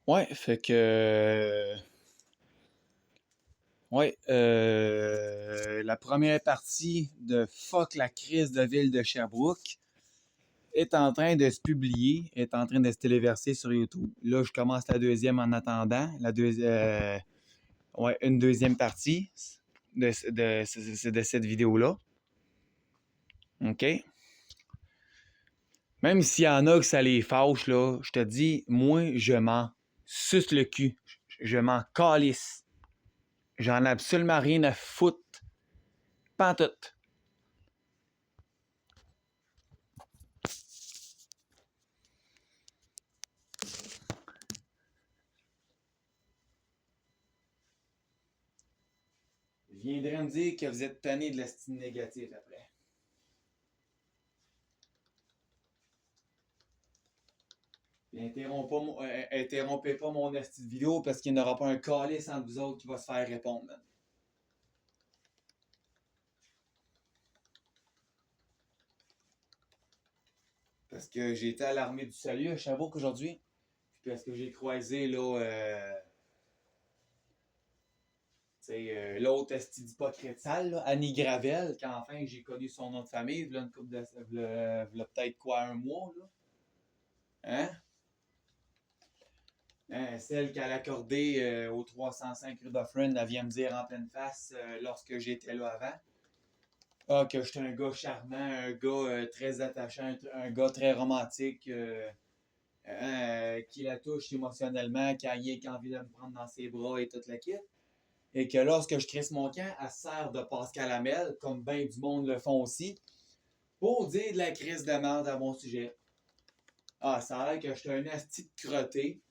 Ouais, fait que. Ouais, la première partie de Fuck la crise de ville de Sherbrooke est en train de se publier, est en train de se téléverser sur YouTube. Là, je commence la deuxième en attendant. Ouais, une deuxième partie de cette vidéo-là. OK? Même s'il y en a que ça les fâche, là, je te dis, moi, je m'en suce le cul. Je m'en calisse. J'en ai absolument rien à foutre. Pantoute. Je viendrais me dire que vous êtes tanné de l'estime négative après. Puis interrompez pas mon esti de vidéo parce qu'il n'y aura pas un calice entre vous autres qui va se faire répondre, man. Parce que j'ai été à l'armée du salut à Sherbrooke aujourd'hui. Puis parce que j'ai croisé là, l'autre esti d'hypocrite sale, là, Annie Gravel, qu'enfin j'ai connu son nom de famille, v'là une couple de. V'là peut-être quoi, un mois, là. Hein? Hein, celle qu'elle a accordée au 305 rue Dufferin, elle vient me dire en pleine face lorsque j'étais là avant. Ah, que j'étais un gars charmant, un gars très attachant, un gars très romantique, qui la touche émotionnellement, qui a rien qu'envie de me prendre dans ses bras et toute la kit. Et que lorsque je crisse mon camp, elle sert de Pascal Hamel, comme bien du monde le font aussi, pour dire de la crise de merde à mon sujet. Ah, ça a l'air que j'étais un asti de crotté,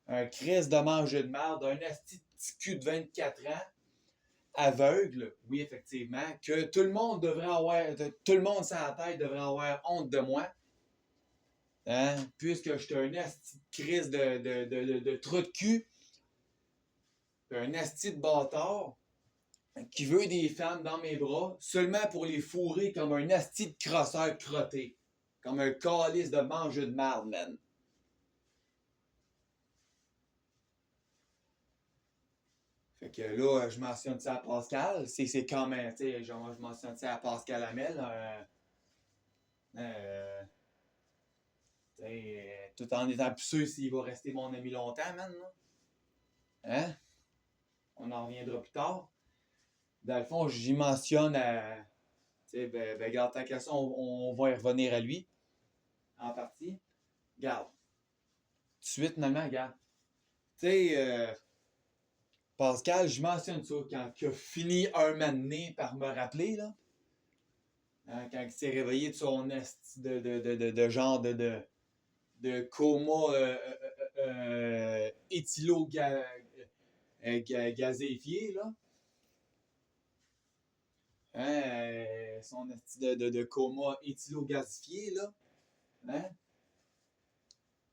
un crise de manger de merde, un asti de petit cul de 24 ans, aveugle, oui, effectivement, que tout le monde devrait avoir, tout le monde sur la tête devrait avoir honte de moi, hein, puisque je suis un asti de crise de trou de cul, un asti de bâtard, qui veut des femmes dans mes bras, seulement pour les fourrer comme un asti de crosseur crotté, comme un calice de manger de marde, man. Fait que là, je mentionne ça à Pascal, c'est quand même, tu sais, je mentionne ça à Pascal Hamel, euh, tout en étant plus sûr s'il va rester mon ami longtemps, man. Là. Hein? On en reviendra plus tard. Dans le fond, j'y mentionne à. Tu sais, garde ta question, on va y revenir à lui. En partie. Garde. Tout de suite, finalement, garde. Tu sais, Pascal, je mentionne ça quand il a fini un matin par me rappeler, là. Hein, quand il s'est réveillé de son esti de genre de coma éthylo-gazéfié, là. Hein, son esti de coma éthylo-gazifié, là. Hein?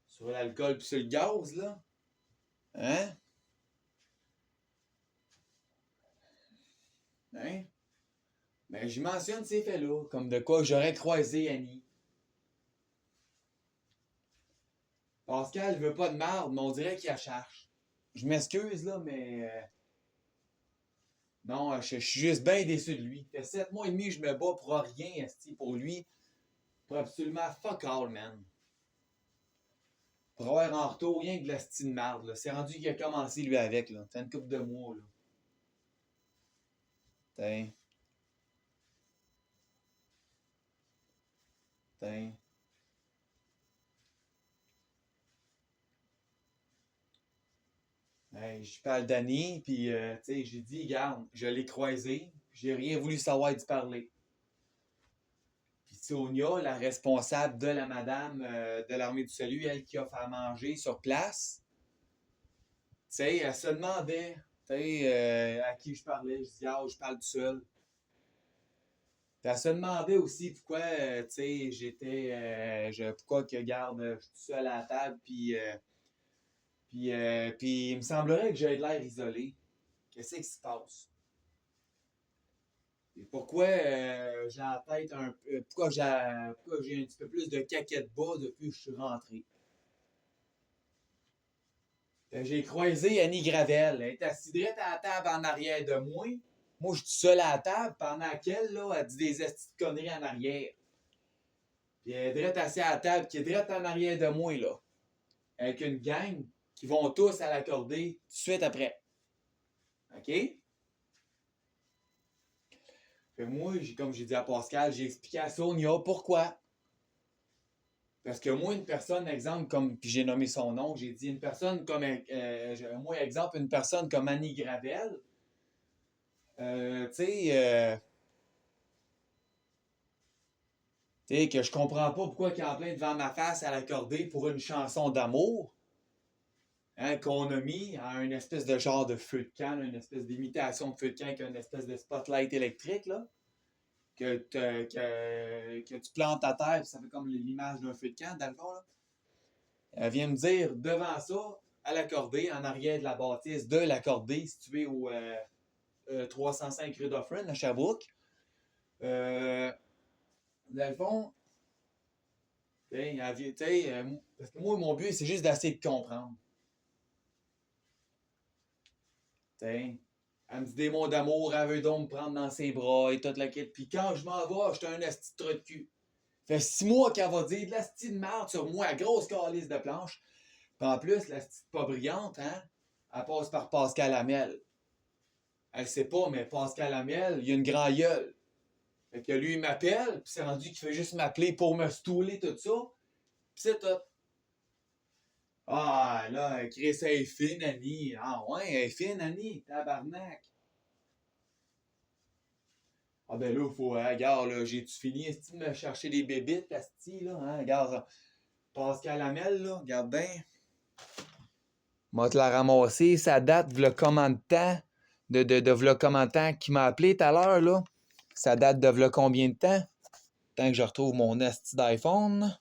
Sur l'alcool puis sur le gaz, là. Hein? Hein? Ben, je mentionne ces faits-là, comme de quoi j'aurais croisé Annie. Pascal veut pas de marde, mais on dirait qu'il la cherche. Je m'excuse, là, mais. Non, je suis juste bien déçu de lui. Ça fait 7 mois et demi que je me bats pour rien, esti, pour lui. Pour absolument fuck all, man. Pour avoir en retour rien que de la style de marde, là. C'est rendu qu'il a commencé, lui, avec, là. C'est une couple de mois, là. Tiens, tiens. Hey, je parle d'Annie, puis, tu sais, j'ai dit, regarde, je l'ai croisé, j'ai rien voulu savoir d'y parler. Puis Sonia, la responsable de la madame de l'Armée du Salut, elle qui a fait à manger sur place, tu sais, elle se demandait, tu sais, à qui je parlais. Je dis, ah, je parle tout seul. Puis elle se demandait aussi pourquoi, tu sais, pourquoi que, garde, je suis tout seul à la table, puis il me semblerait que j'ai de l'air isolé. Qu'est-ce qui se passe? Et pourquoi j'ai la tête un peu. Pourquoi j'ai un petit peu plus de caquette bas depuis que je suis rentré? J'ai croisé Annie Gravel. Elle est assise direct à la table en arrière de moi. Moi, je suis seul à la table pendant qu'elle, là, elle dit des estis de conneries en arrière. Puis elle est direct assise à la table, qui est direct en arrière de moi, là. Avec une gang qui vont tous à l'accorder tout de suite après. OK? Fait moi, comme j'ai dit à Pascal, j'ai expliqué à Sonia pourquoi. Parce que moi, une personne, exemple, comme, puis j'ai nommé son nom, j'ai dit une personne comme, moi, exemple, une personne comme Annie Gravel, tu sais, que je comprends pas pourquoi il est en plein devant ma face à l'accorder pour une chanson d'amour, hein, qu'on a mis à une espèce de genre de feu de camp, une espèce d'imitation de feu de camp avec une espèce de spotlight électrique, là, que tu plantes à terre, puis ça fait comme l'image d'un feu de camp, dans le fond, là. Elle vient me dire, devant ça, à l'accordé, en arrière de la bâtisse de l'accordé, situé au 305 rue d'Offren, à Sherbrooke. Dans le fond, parce que moi, mon but, c'est juste d'essayer de comprendre. T'sais, elle me dit des mots d'amour, elle veut donc me prendre dans ses bras et toute la quête. Puis quand je m'en vais, j'étais un asti de trou de cul. Fait 6 mois qu'elle va dire de l'asti de merde sur moi, grosse calice de planche. Puis en plus, l'asti pas brillante, hein, elle passe par Pascal Hamel. Elle sait pas, mais Pascal Hamel, il a une grande gueule. Fait que lui, il m'appelle, puis c'est rendu qu'il fait juste m'appeler pour me stouler, tout ça. Puis c'est tout. Ah, là, Chris, elle est fine, Annie. Ah ouais, elle est fine, Annie. Tabarnak. Ah ben là, faut, regarde, là, j'ai-tu fini, est-ce de me chercher des bébites, asti, là, hein, regarde, Pascal Hamel, là, regarde bien. Moi, te la ramasser, ça date, v'là combien de temps, de v'là combien de temps qu'il m'a appelé tout à l'heure, là. Ça date de v'là combien de temps? Tant que je retrouve mon asti d'iPhone.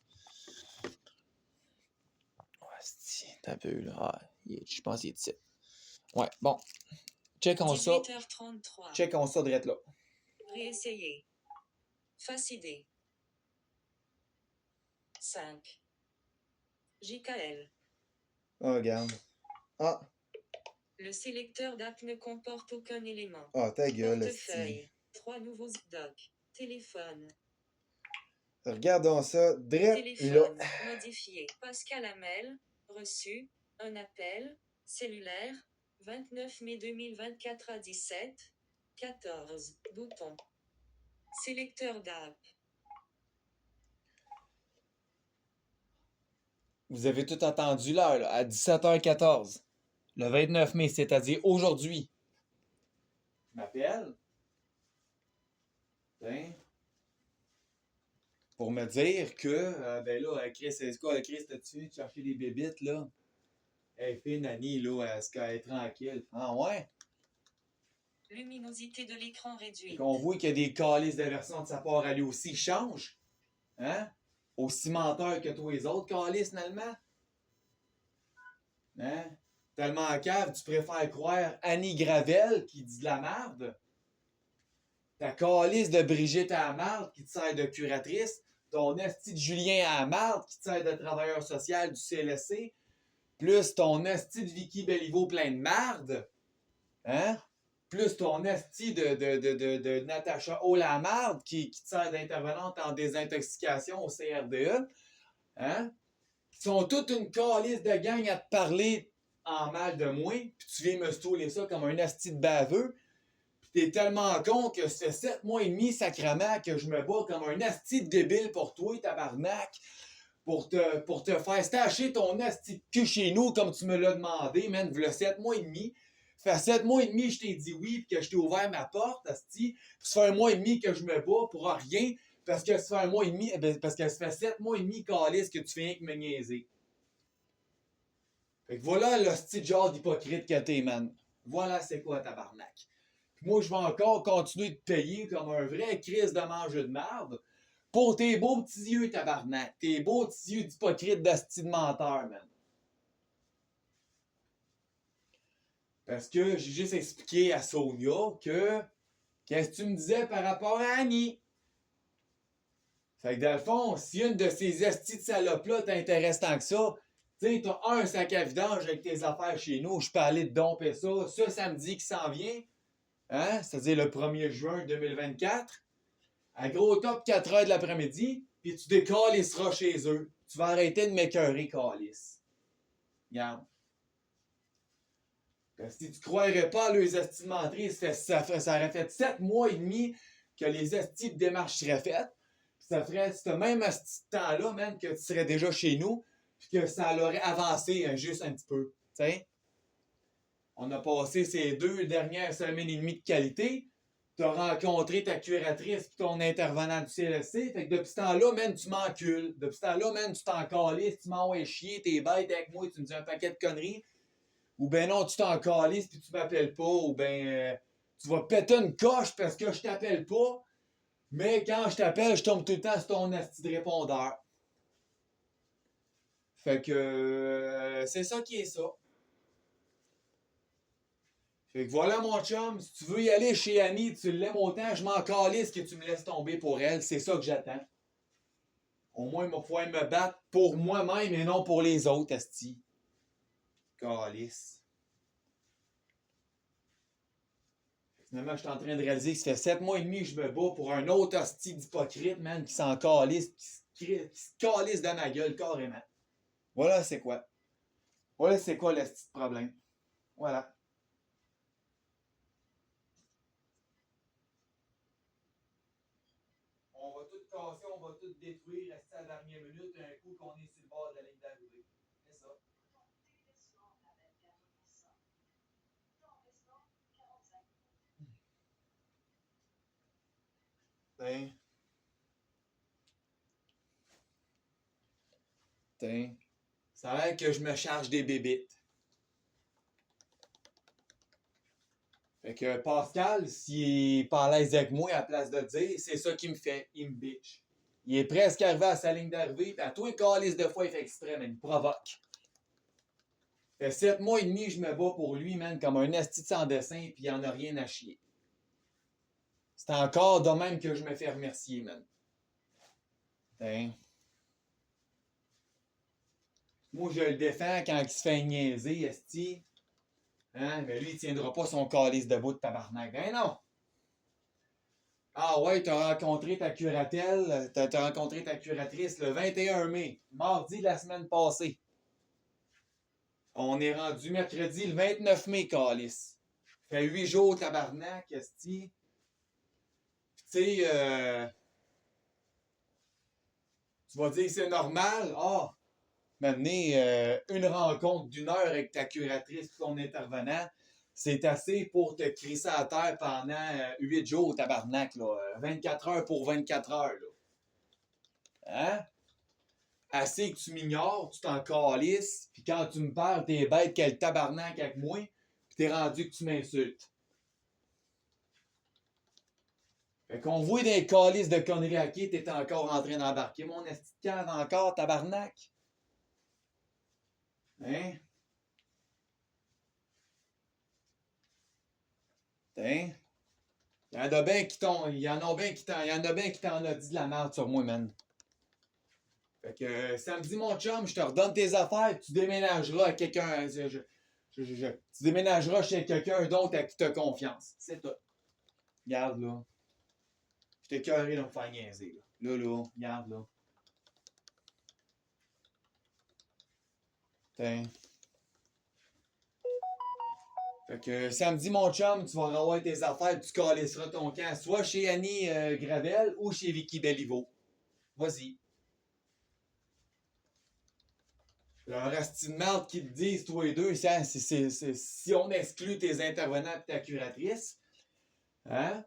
Oh, asti, t'as peu, là. Ah, je pense qu'il est ici. Ouais, bon. Checkons ça. 18h33. Checkons ça direct là. Réessayer. Face idée. 5. JKL. Ah, regarde. Ah. Le sélecteur d'app ne comporte aucun élément. Ah, ta gueule, Portefeuille. 3 nouveaux docs. Téléphone. Regardons ça. Direct Téléphone. là. Modifié. Pascal Hamel. Reçu. Un appel. Cellulaire. 29 mai 2024 à 17. 14. Bouton. Sélecteur d'app. Vous avez tout entendu l'heure, là, à 17h14. Le 29 mai, c'est-à-dire aujourd'hui. Je m'appelle. Ben, pour me dire que, ben là, Chris, c'est quoi, Chris, t'as-tu venu chercher des bébites, là? Hey, fille, Nani, là, est-ce qu'elle est tranquille? Ah ouais? Luminosité de l'écran réduite. On voit qu'il y a des calices d'aversion de sa part à lui aussi. Change. Hein? Aussi menteur que tous les autres calices, finalement. Hein? Tellement en cave, tu préfères croire Annie Gravel qui dit de la merde? Ta calice de Brigitte à la marde qui te sert de curatrice? Ton esti de Julien à la marde qui te sert de travailleur social du CLSC? Plus ton esti de Vicky Belliveau plein de marde? Hein? Plus ton esti de Natacha Olamarde qui te sert d'intervenante en désintoxication au CRDE. Hein? Ils sont toute une calice de gang à te parler en mal de moi, puis tu viens me stouler ça comme un esti de baveux, puis t'es tellement con que ça fait 7 mois et demi, sacrement, que je me bats comme un esti de débile pour toi, tabarnak, pour te faire stacher ton esti de cul chez nous comme tu me l'as demandé, man, v'là 7 mois et demi. Ça fait 7 mois et demi que je t'ai dit oui, puis que je t'ai ouvert ma porte, esti, puis ça fait 1 mois et demi que je me bats pour rien, parce que ça fait 1 mois et demi, parce que ça fait 7 mois et demi, calice, que tu fais rien que me niaiser. Fait que voilà le style genre d'hypocrite que t'es, man. Voilà c'est quoi tabarnak. Puis moi, je vais encore continuer de te payer comme un vrai crise de manger de merde pour tes beaux petits yeux, tabarnak. Tes beaux petits yeux d'hypocrite d'asti de menteur, man. Parce que j'ai juste expliqué à Sonia que qu'est-ce que tu me disais par rapport à Annie. Fait que dans le fond, si une de ces estis de salopes-là t'intéresse tant que ça, Tu sais, t'as un sac à vidange avec tes affaires chez nous, je peux aller te domper ça. Ce samedi qui s'en vient, hein, c'est-à-dire le 1er juin 2024, à gros top 4 heures de l'après-midi, puis tu décalisseras chez eux. Tu vas arrêter de m'écœurer, calice. Regarde. Si tu croirais pas à leurs estimatrices, ça aurait fait 7 mois et demi que les estis de démarche seraient faites. Ça ferait ce même esti de temps-là, même que tu serais déjà chez nous, puis que ça l'aurait avancé juste un petit peu. T'sais? On a passé ces 2 dernières semaines et demie de qualité. Tu as rencontré ta curatrice et ton intervenant du CLSC. Fait que depuis ce temps-là, man, tu m'encules. Depuis ce temps-là, man, tu t'en calisses, tu m'envoies chier, t'es bête avec moi, tu me dis un paquet de conneries. Ou ben non, tu t'en calisses puis tu m'appelles pas. Ou ben tu vas péter une coche parce que je t'appelle pas. Mais quand je t'appelle, je tombe tout le temps sur ton asti de répondeur. Fait que c'est ça qui est ça. Fait que voilà mon chum, si tu veux y aller chez Annie, tu l'aimes autant, je m'en calisse que tu me laisses tomber pour elle, c'est ça que j'attends. Au moins, il va pouvoir me battre pour moi-même et non pour les autres, asti. Calisse. Finalement, je suis en train de réaliser que ça fait 7 mois et demi que je me bats pour un autre asti d'hypocrite, man, qui s'en calisse, qui se calisse dans ma gueule, carrément. Voilà c'est quoi. Voilà c'est quoi l'asti de problème. Voilà. On va tout casser, on va tout détruire, rester à la dernière minute, un coup qu'on est sur le bord de la ligne d'arrivée. C'est ça. Tiens. Tiens. Ça a l'air que je me charge des bébites. Fait que Pascal, s'il est pas à l'aise avec moi à la place de le dire, c'est ça qu'il me fait. Il me bitch. Il est presque arrivé à sa ligne d'arrivée, puis à tous les calices de fois, il fait exprès, mais il me provoque. Fait 7 mois et demi, je me bats pour lui, man, comme un asti sans dessin, puis il en a rien à chier. C'est encore de même que je me fais remercier, man. Hein? Moi, je le défends quand il se fait niaiser, esti. Hein? Mais lui, il tiendra pas son calice debout de tabarnak. Ben non! Ah ouais, t'as rencontré ta curatelle, t'as rencontré ta curatrice le 21 mai, mardi de la semaine passée. On est rendu mercredi le 29 mai, calice. Fait 8 jours, tabarnak, esti. Tu sais, tu vas dire c'est normal. Ah! M'amener une rencontre d'1 heure avec ta curatrice et ton intervenant, c'est assez pour te crisser à terre pendant 8 jours, tabarnak, là. 24 heures pour 24 heures, là. Hein? Assez que tu m'ignores, tu t'en calisses, puis quand tu me parles, t'es bête quel tabarnak avec moi, puis t'es rendu que tu m'insultes. Fait qu'on voit des calices de conneries à qui t'es encore en train d'embarquer. Mon esti de cave encore, tabarnak. Hein? Hein? Il y en a bien qui t'en a dit de la merde sur moi, man. Fait que samedi, mon chum, je te redonne tes affaires, tu déménageras à quelqu'un. Tu déménageras chez quelqu'un d'autre à qui tu as confiance. C'est tout. Regarde là. Je t'ai cœuré de me faire niaiser. Là, regarde là. Tiens. Fait que samedi, mon chum, tu vas revoir tes affaires, tu calisseras ton camp, soit chez Annie Gravel ou chez Vicky Belliveau. Vas-y. Leur asti de merde qui te disent, toi et deux, si on exclut tes intervenants et ta curatrice, hein?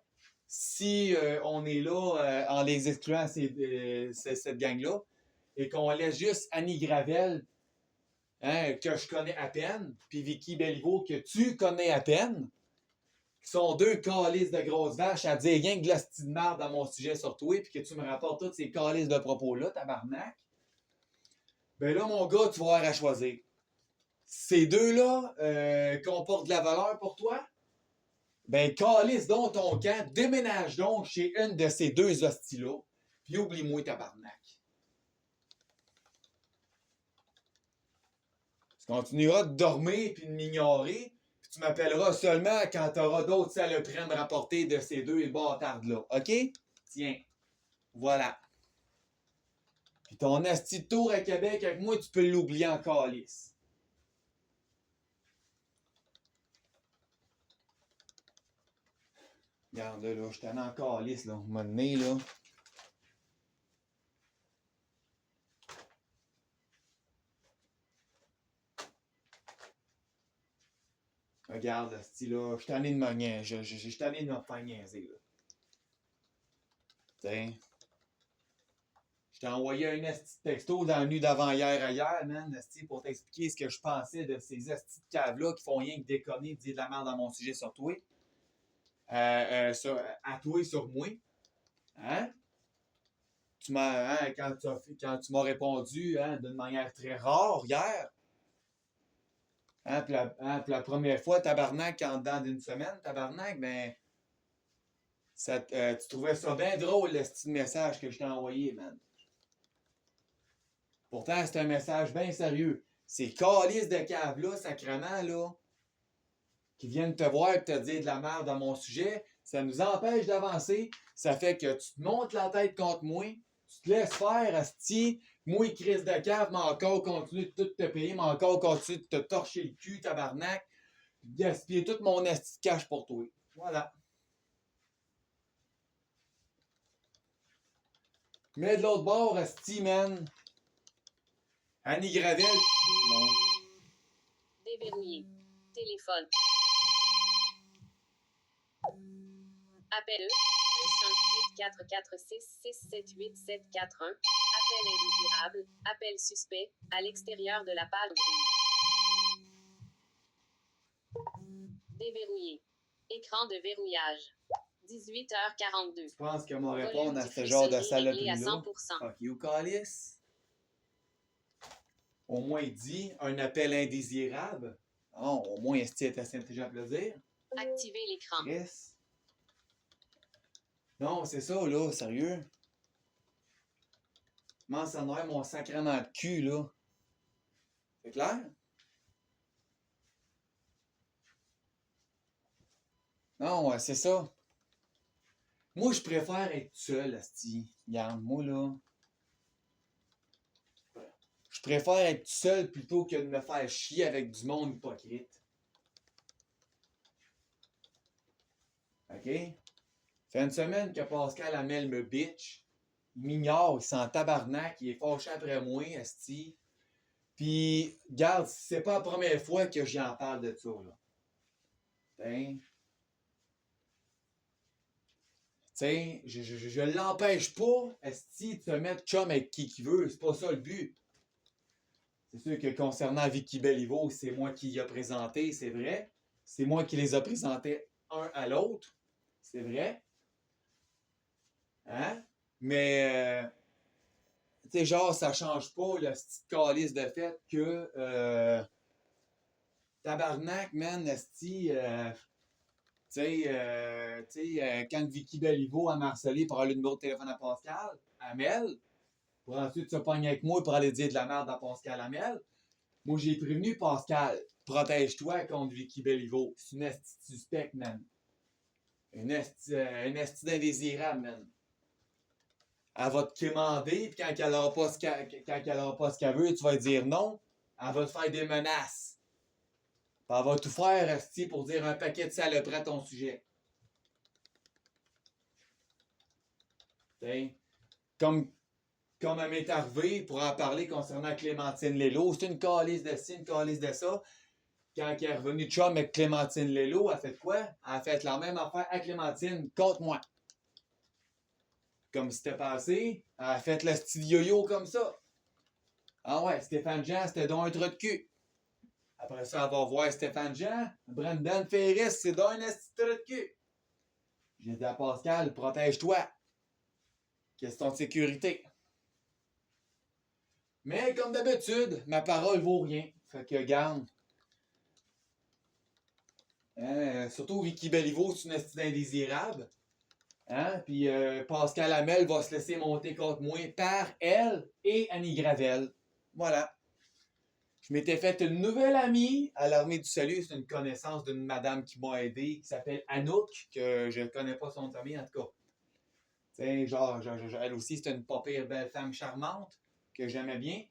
Si on est là en les excluant cette gang-là, et qu'on laisse juste Annie Gravel, hein, que je connais à peine, puis Vicky Belliveau, que tu connais à peine, qui sont 2 calices de grosses vaches à dire rien que de la style de merde dans mon sujet sur toi, puis que tu me rapportes tous ces calices de propos-là, tabarnak, ben là, mon gars, tu vas avoir à choisir. Ces deux-là comportent de la valeur pour toi? Ben, calisse donc ton camp, déménage donc chez une de ces 2 hosties-là, puis oublie-moi tabarnak. Tu continueras de dormir puis de m'ignorer. Puis tu m'appelleras seulement quand tu auras d'autres saloperies à me rapporter de ces deux bâtards-là. OK? Tiens. Voilà. Puis ton asti de tour à Québec avec moi, tu peux l'oublier en calice. Regarde là, je t'en ai en calice, là. Un moment donné, là. Regarde, asti, là, je suis tanné de me niaiser. Je suis tanné de me faire niaiser, là. Tiens. Je t'ai envoyé un esti de texto dans la nuit d'avant-hier à hier, man, esti, pour t'expliquer ce que je pensais de ces esti de caves-là qui font rien que déconner et dire de la merde dans mon sujet sur toi. À toi et sur moi. Hein? Tu m'as, hein, quand tu m'as répondu hein, d'une manière très rare hier. Hein, puis la première fois, tabarnak, en dedans d'une semaine, tabarnak, ben. Tu trouvais ça bien drôle, le style message que je t'ai envoyé, man. Pourtant, c'est un message bien sérieux. Ces calices de cave-là, sacrément, là, qui viennent te voir et te dire de la merde dans mon sujet, ça nous empêche d'avancer. Ça fait que tu te montes la tête contre moi, tu te laisses faire, asti. Moi, crise de cave, mais encore continue de tout te payer, mais encore continue de te torcher le cul, tabarnak, gaspiller tout mon asti de cash pour toi. Voilà. Mais de l'autre bord, asti, man. Annie Gravel. Bon. Déverrouillé. Téléphone. Appel +1 8446 678 741. Appel indésirable. Appel suspect. À l'extérieur de la page. Déverrouillé. Écran de verrouillage. 18h42. Je pense que m'a Volume répondre à du ce genre de frissonnerie réglé à saloperie-là. 100%. Fuck you, calice. Au moins, il dit un appel indésirable. Non, au moins, est-ce est assez intelligent à plaisir? Activez l'écran. Yes. Non, c'est ça, là, sérieux. Comment ça noie mon sacrement de cul, là? C'est clair? Non, c'est ça. Moi, je préfère être seul, asti. Regarde, moi, là. Je préfère être seul plutôt que de me faire chier avec du monde hypocrite. OK? Fait une semaine que Pascal Hamel me bitch. Il m'ignore, il s'en tabarnak, il est fâché après moi, asti. Puis, regarde, c'est pas la première fois que j'en parle de ça, là. Tu sais, je l'empêche pas, esti, de se mettre chum avec qui veut. C'est pas ça le but. C'est sûr que concernant Vicky Beliveau, c'est moi qui y a présenté, c'est vrai. C'est moi qui les a présentés un à l'autre. C'est vrai. Hein? Mais, tu sais, genre, ça change pas le petit calice de fait que, tabarnak, man, esti, tu sais, quand Vicky Beliveau a marcelé pour aller le numéro de téléphone à Pascal, Hamel, pour ensuite se pogner avec moi pour aller dire de la merde à Pascal Hamel, moi, j'ai prévenu Pascal, protège-toi contre Vicky Beliveau. C'est une esti suspecte, man. Une esti d'indésirable, man. Elle va te quémander, puis quand elle aura pas ce qu'elle veut, tu vas dire non. Elle va te faire des menaces. Puis elle va tout faire, esti, pour dire un paquet de saloperies à ton sujet. T'sais, comme elle m'est arrivé pour en parler concernant Clémentine Lello. C'est une calice de ci, une calice de ça. Quand elle est revenue de chum avec Clémentine Lello, elle a fait quoi? Elle a fait la même affaire à Clémentine contre moi. Comme c'était passé, elle a fait le style yo-yo comme ça. Ah ouais, Stéphane Jean, c'était donc un trou de cul. Après ça, elle va voir Stéphane Jean. Brendan Ferris, c'est donc un esti de trou de cul. J'ai dit à Pascal, protège-toi. Question de sécurité. Mais comme d'habitude, ma parole vaut rien. Fait que garde. Surtout Vicky Beliveau, c'est une esti indésirable. Hein? Puis Pascal Hamel va se laisser monter contre moi par elle et Annie Gravel. Voilà. Je m'étais fait une nouvelle amie à l'Armée du Salut. C'est une connaissance d'une madame qui m'a aidé, qui s'appelle Anouk, que je connais pas son nom de famille en tout cas. Tu sais, elle aussi, c'est une pas pire belle femme charmante que j'aimais bien.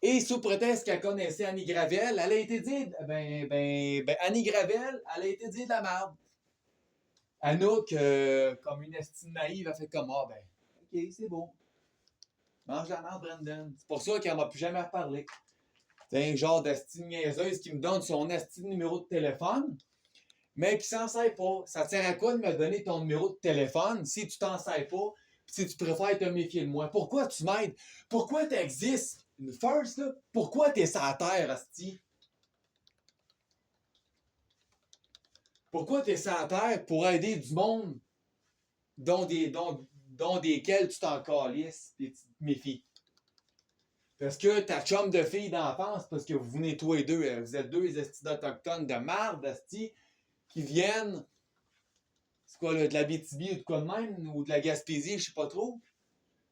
Et sous prétexte qu'elle connaissait Annie Gravel, elle a été dit, Annie Gravel, elle a été dit de la merde. Anouk, comme une estime naïve, a fait comme, ah ben, ok, c'est beau. Mange la merde, Brandon. C'est pour ça qu'elle m'a plus jamais reparlé. C'est un genre d'estime niaiseuse qui me donne son estime numéro de téléphone, mais qui s'en sert pas. Ça te sert à quoi de me donner ton numéro de téléphone si tu t'en sers pas, pis si tu préfères te méfier de moi? Pourquoi tu m'aides? Pourquoi tu existes? First, là, pourquoi t'es sur la terre, asti? Pourquoi t'es sur la terre pour aider du monde dont desquels tu t'en calisses et tu te méfies? Parce que ta chum de fille d'enfance, parce que vous venez tous les deux, vous êtes deux estis d'Autochtones de marde, asti, qui viennent, c'est quoi là, de la BTB ou de quoi de même, ou de la Gaspésie, je sais pas trop.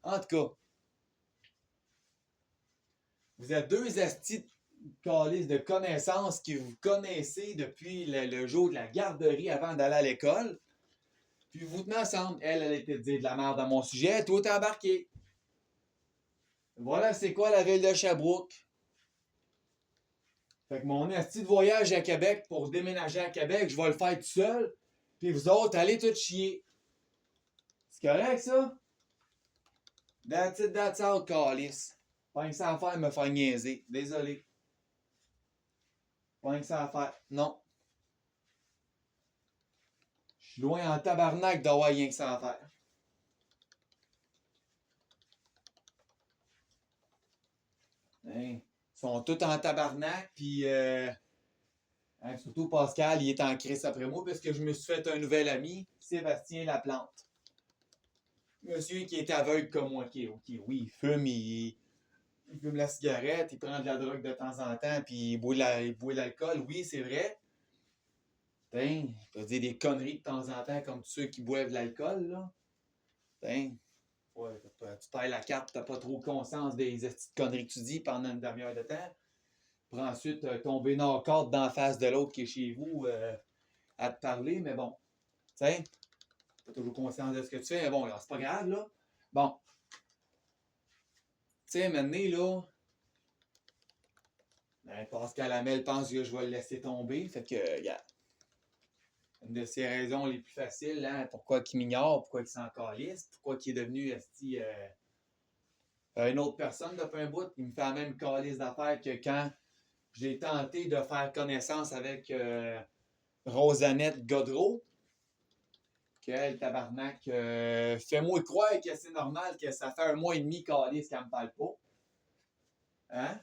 En tout cas, vous êtes deux estis de connaissances qui vous connaissez depuis le jour de la garderie avant d'aller à l'école. Puis vous tenez ensemble. Elle a été dire de la merde à mon sujet, toi t'es embarqué. Voilà c'est quoi la ville de Sherbrooke. Fait que mon esti de voyage à Québec pour déménager à Québec, je vais le faire tout seul. Puis vous autres, allez tout chier. C'est correct ça? That's it, that's all, calice. Pas que ça à faire me faire niaiser. Désolé. Pas que ça à faire. Non. Je suis loin en tabarnak d'avoir rien que ça à faire. Hein? Ils sont tous en tabarnak, puis surtout Pascal, il est en crise après moi parce que je me suis fait un nouvel ami, Sébastien Laplante. Monsieur qui est aveugle comme moi, ok, oui, il fume la cigarette, il prend de la drogue de temps en temps, puis il boit l'alcool, oui, c'est vrai. Il peut dire des conneries de temps en temps comme tous ceux qui boivent de l'alcool, là. Ouais, tu tailles la carte, t'as pas trop conscience des petites conneries que tu dis pendant une demi-heure de temps. Pour ensuite tomber dans le cadre d'en face de l'autre qui est chez vous à te parler, mais bon, tu sais, pas toujours conscience de ce que tu fais, mais bon, c'est pas grave, là. Bon, tu sais, maintenant, là, Pascal Hamel pense que je vais le laisser tomber, fait que, regarde, une de ses raisons les plus faciles, hein, pourquoi il m'ignore, pourquoi il s'en calisse, pourquoi il est devenu, une autre personne depuis un bout, il me fait la même calice d'affaires que quand j'ai tenté de faire connaissance avec Rosanette Godreau, que tabarnak, fais-moi croire que c'est normal que ça fait 1 mois et demi calice qu'elle me parle pas. Hein?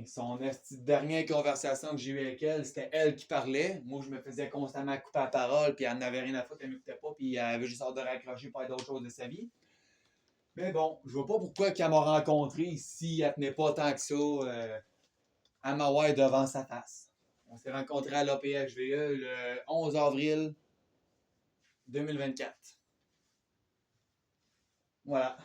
Son dernière conversation que j'ai eue avec elle, c'était elle qui parlait. Moi, je me faisais constamment couper la parole, puis elle n'avait rien à foutre, elle m'écoutait pas, puis elle avait juste hâte de raccrocher pour faire d'autres choses de sa vie. Mais bon, je vois pas pourquoi qu'elle m'a rencontré si elle tenait pas tant que ça à m'avoir devant sa face. On s'est rencontrés à l'APHVE le 11 avril 2024. Voilà.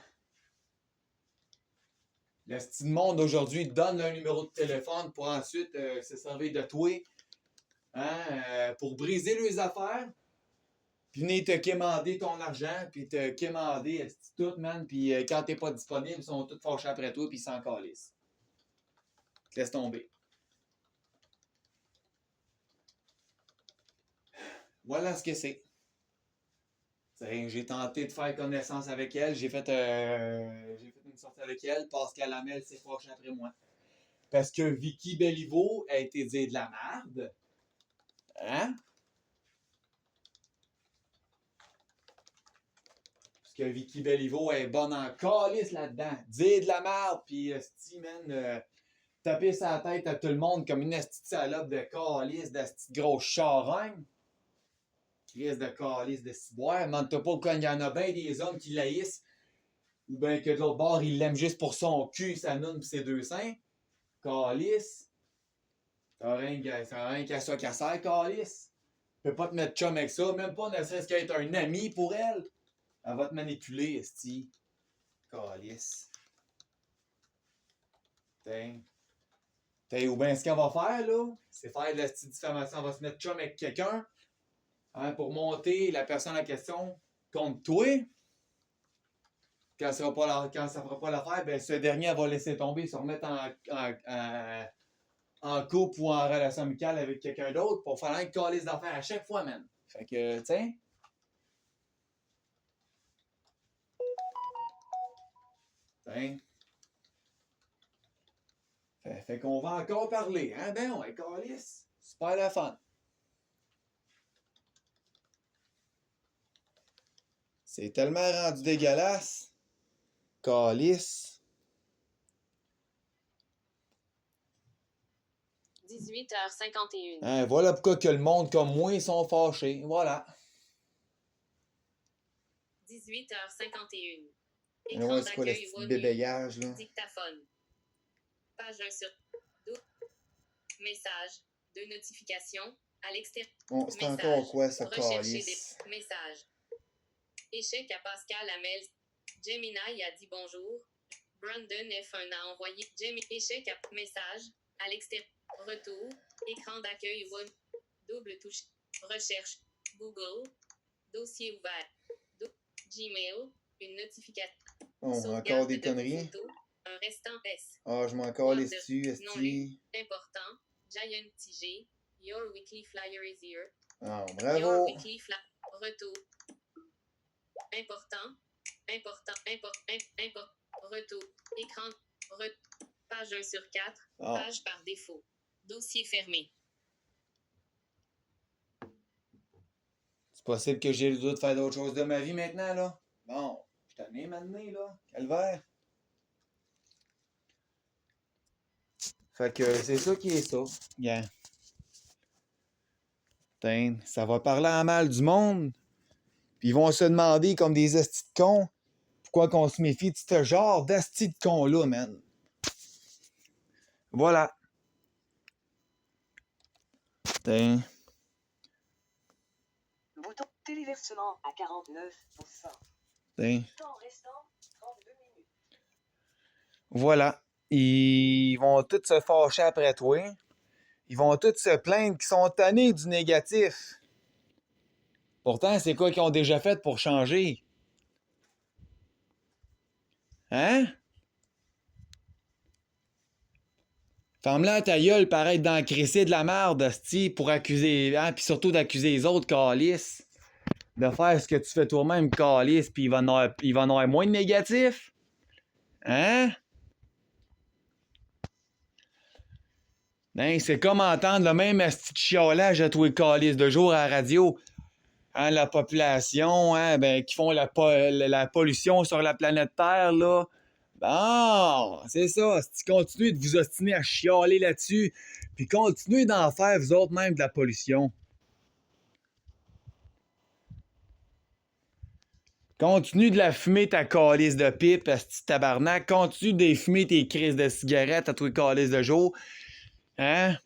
Le style monde aujourd'hui donne un numéro de téléphone pour ensuite se servir de toi pour briser les affaires. Puis venir te quémander ton argent, puis te quémander tout, man. Puis quand t'es pas disponible, ils sont tous fâchés après toi, puis ils s'en calissent. Laisse tomber. Voilà ce que c'est. J'ai tenté de faire connaissance avec elle. J'ai fait une sortie avec elle. Pascal Hamel s'est fâché après moi. Parce que Vicky Béliveau a été dire de la merde. Hein? Parce que Vicky Béliveau est bonne en calice là-dedans. Dire de la merde, puis taper sa tête à tout le monde comme une petite salope de calice, de petite grosse charogne. Crise de calice de ciboire. Mente pas quand il y en a bien des hommes qui l'haïssent. Ou bien que de l'autre bord, il l'aime juste pour son cul, sa noune pis ses deux seins. Calice. T'as rien qu'à ça qu'à ça, calice. Tu peux pas te mettre chum avec ça, même pas ne serait-ce qu'être un ami pour elle. Elle va te manipuler, esti. calice. Tiens. Ou bien ce qu'elle va faire, là, c'est faire de la petite diffamation. Elle va se mettre chum avec quelqu'un, hein, pour monter la personne en question contre toi. Quand ça ne fera pas l'affaire, ben ce dernier va laisser tomber, se remettre en couple ou en relation amicale avec quelqu'un d'autre pour faire un calice d'affaires à chaque fois, man. Fait que, tiens. Tiens. Fait qu'on va encore parler, hein? Ben ouais, calice. Super la fun. C'est tellement rendu dégueulasse. Calice. 18h51. Hein, voilà pourquoi que le monde comme moi, ils sont fâchés. Voilà. 18h51. Mais Écran ouais, c'est quoi le d'accueil petit Wonu. bébéillage, là? Dictaphone. Page 1 sur 2. Message. De notification. À l'extérieur. Bon, c'est Message. encore quoi, ça, Rechercher calice? des messages. Échec à Pascal Amel. Gemini a dit bonjour. Brandon F1 a envoyé échec à message. À l'extérieur. Retour. Écran d'accueil Wonu. Double touche. Recherche. Google. Dossier ouvert. Gmail. Une notification. Oh, Sauvegarde encore des de conneries? photos. Un restant S. Ah, je m'en calisse dessus, Non lu. esti. Important. Giant TG. Your weekly flyer is here. Ah, Your bravo! weekly flyer. Retour. Important. Retour. Écran. Page 1 sur 4. Ah. Page par défaut. Dossier fermé. C'est possible que j'ai le doute de faire d'autres choses de ma vie maintenant, là? Bon, je t'en ai maintenant, là. Calvaire. Fait que c'est ça qui est ça. Yeah. Putain, ça va parler en mal du monde. Puis ils vont se demander, comme des estis de cons, pourquoi qu'on se méfie de ce genre d'estis de cons-là, man. Voilà. Putain. Bouton téléversement à 49%. Putain. Temps restant 32 minutes. Voilà. Ils vont tous se fâcher après toi. Ils vont tous se plaindre qu'ils sont tannés du négatif. Pourtant, c'est quoi qu'ils ont déjà fait pour changer? Hein? Ferme-la ta gueule, paraître dans le crissé de la merde, hostie, pour accuser, hein, puis surtout d'accuser les autres, calices. De faire ce que tu fais toi-même, calice, puis il va en avoir moins de négatifs. Hein? Ben, c'est comme entendre le même asti de chiolage à tous les calices de jour à la radio. Hein, la population, hein, ben, qui font la pollution sur la planète Terre, là. Bon, c'est ça. Continuez de vous ostiner à chialer là-dessus, puis continuez d'en faire, vous autres, même de la pollution. Continue de la fumer, ta calice de pipe, asti de tabarnak. Continue de fumer tes crises de cigarettes à tous les calices de jour. Hein?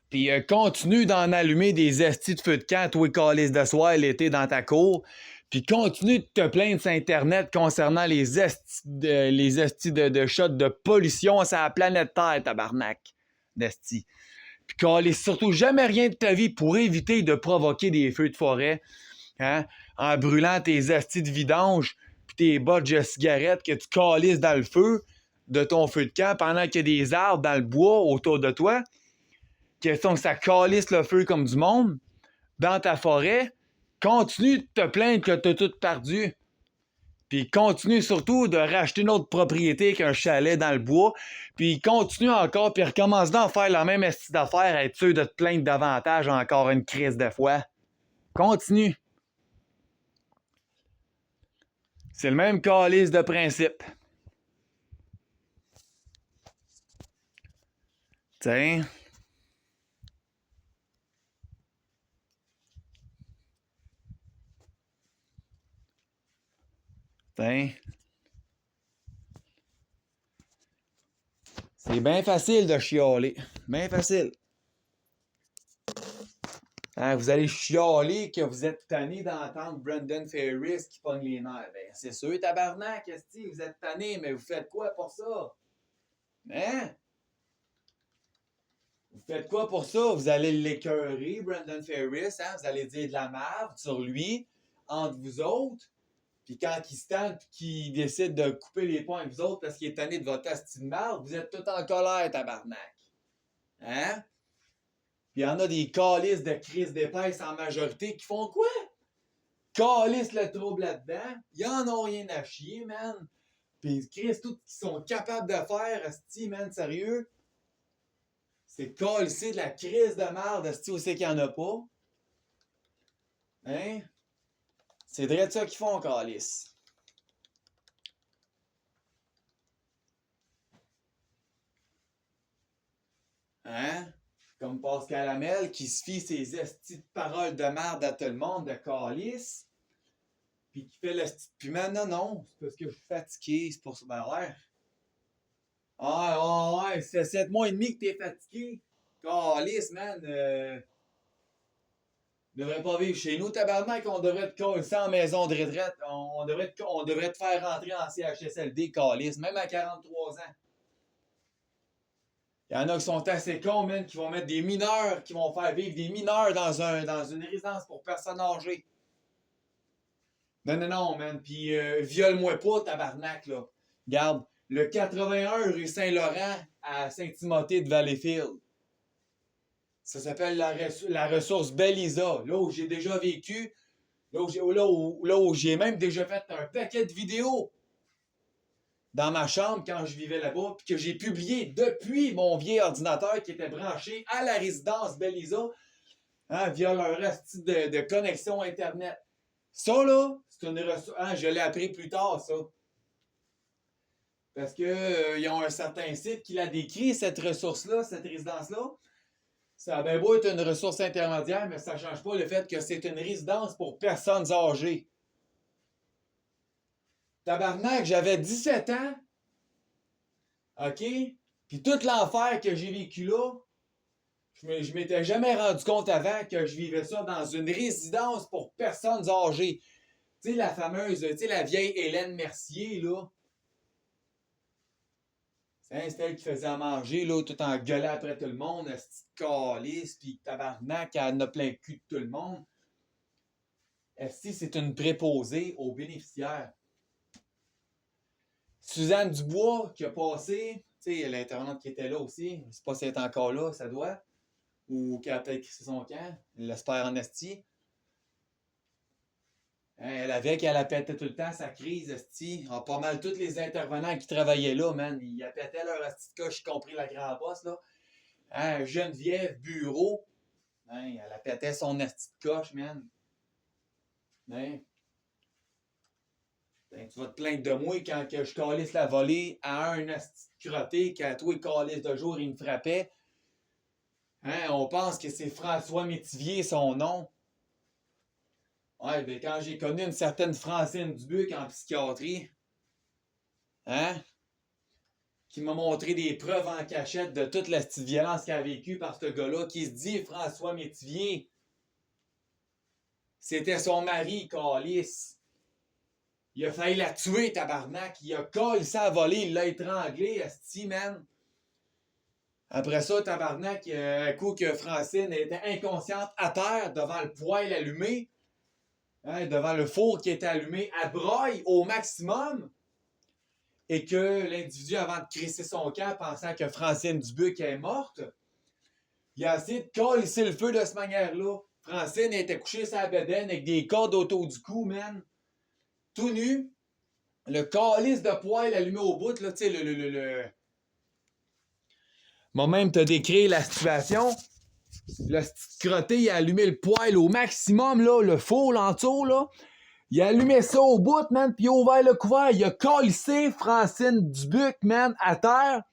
Puis continue d'en allumer des estis de feu de camp à tous les calices de soir l'été dans ta cour. Puis continue de te plaindre sur Internet concernant les estis de shot de pollution sur la planète Terre, tabarnak. D'estis. Puis calisse surtout jamais rien de ta vie pour éviter de provoquer des feux de forêt. Hein? En brûlant tes estis de vidange puis tes bottes de cigarettes que tu calisses dans le feu de ton feu de camp pendant qu'il y a des arbres dans le bois autour de toi. Question que ça calisse le feu comme du monde dans ta forêt. Continue de te plaindre que t'as tout perdu. Puis continue surtout de racheter une autre propriété qu'un chalet dans le bois. Puis continue encore, puis recommence donc à faire la même estime d'affaires, à être sûr de te plaindre davantage encore une crise de foi. Continue. C'est le même calice de principe. Tiens. Tiens. C'est bien facile de chialer. Bien facile. Hein, vous allez chialer que vous êtes tanné d'entendre Brendan Ferris qui pogne les nerfs. Ben, c'est sûr, tabarnak, esti, vous êtes tanné, mais vous faites quoi pour ça? Hein? Vous faites quoi pour ça? Vous allez l'écœurer, Brendan Ferris, hein? Vous allez dire de la merde sur lui, entre vous autres. Puis quand il se tente et qu'il décide de couper les poings avec vous autres parce qu'il est tanné de votre asti de merde, vous êtes tout en colère, tabarnak. Hein? Puis il y en a des calices de crise d'épaisse en majorité qui font quoi? Calissent le trouble là-dedans. Ils en ont rien à chier, man. Puis Chris, tout ce qu'ils sont capables de faire, asti, man, sérieux. C'est calisser de la crise de merde, asti, où c'est qu'il n'y en a pas. Hein? C'est vrai de ça qu'ils font, calice. Hein? Comme Pascal Hamel qui se fie ses estis de paroles de merde à tout le monde, de calice. Puis qui fait le style. Puis maintenant, non, c'est parce que je suis fatigué, c'est pour ça. Ben ouais. Ah ouais, c'est 7 mois et demi que t'es fatigué. Calice, man. Devrait pas vivre chez nous, tabarnak, on devrait te coller en maison de retraite. On devrait te faire rentrer en CHSLD, calice, même à 43 ans. Il y en a qui sont assez cons, man, qui vont mettre des mineurs, qui vont faire vivre des mineurs dans une résidence pour personnes âgées. Non, man. Puis, viole-moi pas, tabarnak, là. Regarde, le 81 rue Saint-Laurent à Saint-Timothée de Valleyfield. Ça s'appelle la ressource Belisa. Là où j'ai déjà vécu, là où j'ai même déjà fait un paquet de vidéos dans ma chambre quand je vivais là-bas, puis que j'ai publié depuis mon vieil ordinateur qui était branché à la résidence Belisa, hein, via leur reste de connexion Internet. Ça, là, c'est une ressource. Hein, je l'ai appris plus tard, ça. Parce que ils ont un certain site qui l'a décrit, cette ressource-là, cette résidence-là. Ça a bien beau être une ressource intermédiaire, mais ça ne change pas le fait que c'est une résidence pour personnes âgées. Tabarnak, j'avais 17 ans. OK? Puis tout l'enfer que j'ai vécu là, je m'étais jamais rendu compte avant que je vivais ça dans une résidence pour personnes âgées. Tu sais, la fameuse, tu sais, la vieille Hélène Mercier, là. C'est elle qui faisait à manger, là, tout en gueulant après tout le monde, esti de calice, pis tabarnak, elle en a plein le cul de tout le monde. Esti, c'est une préposée aux bénéficiaires. Suzanne Dubois, qui a passé, tu sais, l'intervenante qui était là aussi, je sais pas si elle est encore là, ça doit, ou qui a peut-être crissé son camp, elle l'espère en esti. Elle avait qu'elle a pété tout le temps sa crise, esti. Pas mal tous les intervenants qui travaillaient là, man, ils pétaient leur esti de coche, y compris la grande bosse, là. Hein, Geneviève Bureau, hein, elle a pété son esti de coche, man. Hein? Ben, tu vas te plaindre de moi quand que je calisse la volée à un esti de crotté, qu'à toi, il calisse de jour, il me frappait. Hein, on pense que c'est François Métivier, son nom. Ouais, ben quand j'ai connu une certaine Francine Dubuc en psychiatrie, hein, qui m'a montré des preuves en cachette de toute la petite violence qu'elle a vécue par ce gars-là, qui se dit François Métivier. C'était son mari, calice. Il a failli la tuer, tabarnak. Il a collé ça à voler, il l'a étranglé, asti, man. Après ça, tabarnak, un coup que Francine était inconsciente à terre devant le poêle allumé, hein, devant le four qui était allumé à broye au maximum, et que l'individu, avant de crisser son camp, pensant que Francine Dubuc est morte, il a essayé de colisser le feu de cette manière-là. Francine était couchée sur la bedaine avec des cordes autour du cou, man. Tout nu. Le calice de poêle allumé au bout, là, tu sais, Moi-même, t'as décrit la situation. Le petit crotté, il a allumé le poêle au maximum, là, le four, l'entour, là. Il a allumé ça au bout, man, puis il a ouvert le couvert. Il a calissé Francine Dubuc, man, à terre.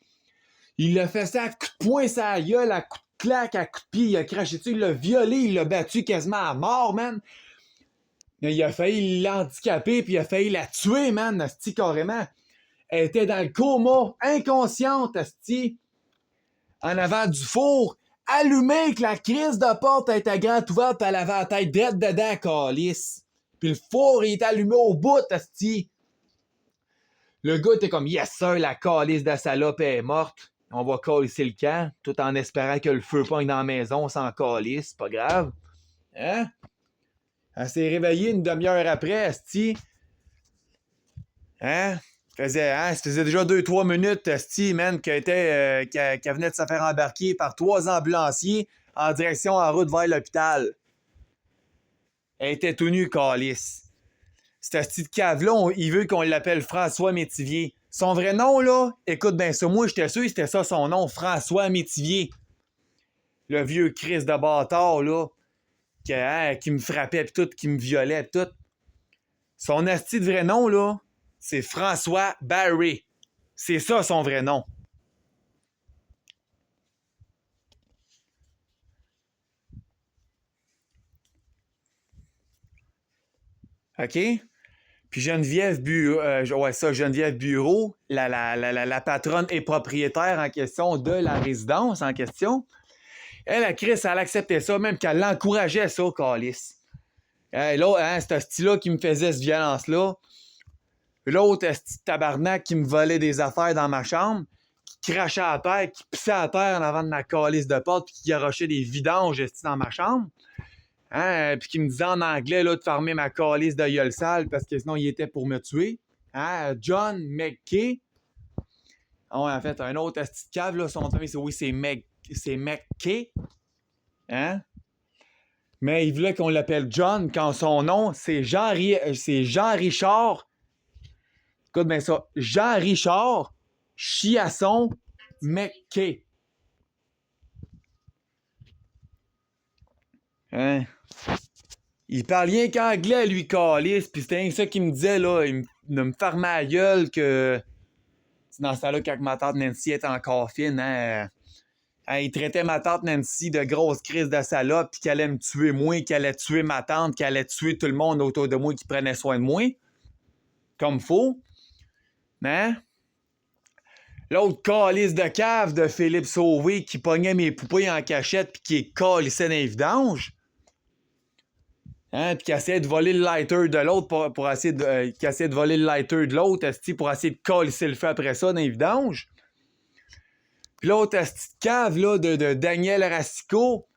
Il l'a fait ça à coups de poing sur la gueule, à coups de claque, à coups de pied. Il a craché dessus, il l'a violé, il l'a battu quasiment à mort, man. Il a failli l'handicaper, puis il a failli la tuer, man, asti, carrément. Elle était dans le coma, inconsciente, asti, en avant du four, allumé que la crise de porte était grande ouverte pis elle avait la tête drette dedans, calice. Pis le four, il était allumé au bout, asti. Le gars était comme, yes sir, la calice de salope est morte. On va calisser le camp, tout en espérant que le feu pogne dans la maison, on s'en calisse, c'est pas grave. Hein? Elle s'est réveillée une demi-heure après, asti. Hein? Ça faisait déjà 2-3 minutes, asti, man, qu'elle venait de se faire embarquer par 3 ambulanciers en direction en route vers l'hôpital. Elle était tout nue, calice. Cet asti de cave-là, il veut qu'on l'appelle François Métivier. Son vrai nom, là, écoute bien ça, moi, j'étais sûr que c'était ça son nom, François Métivier. Le vieux Christ de bâtard, là, qui me frappait pis tout, qui me violait pis tout. Son asti de vrai nom, là, c'est François Barry. C'est ça son vrai nom. OK? Puis Geneviève Bureau, la patronne et propriétaire en question de la résidence en question, elle, Chris, elle acceptait ça, même qu'elle l'encourageait ça, calice. Là, hein, c'est ce style-là qui me faisait cette violence-là. L'autre, ce tabarnak qui me volait des affaires dans ma chambre, qui crachait à terre, qui pissait à terre en avant de ma calice de porte, puis qui garochait des vidanges dans ma chambre. Hein, puis qui me disait en anglais là, de fermer ma calice de gueule sale parce que sinon il était pour me tuer. Hein, John McKay. Oh, en fait, un autre asti de cave, là, son famille, c'est McKay. Hein? Mais il voulait qu'on l'appelle John quand son nom, c'est Jean-Richard. Écoute bien ça. Jean-Richard Chiasson McKay. Hein? Il parle rien qu'anglais, lui, calice. Puis c'était rien que ça qu'il me disait, là. Il me fermait la gueule que... Dans ce temps-là, quand ma tante Nancy était encore fine, hein, il traitait ma tante Nancy de grosse crise de salope, puis qu'elle allait me tuer moi, qu'elle allait tuer ma tante, qu'elle allait tuer tout le monde autour de moi qui prenait soin de moi. Comme faux. Hein? L'autre calice de cave de Philippe Sauvé qui pognait mes poupées en cachette puis qui calissait dans les vidanges. Hein, puis qui essayait de voler le lighter de l'autre pour essayer de... qui essayait de voler le lighter de l'autre, pour essayer de calisser le feu après ça dans les vidanges. Puis l'autre petite cave là, de Daniel Racicot,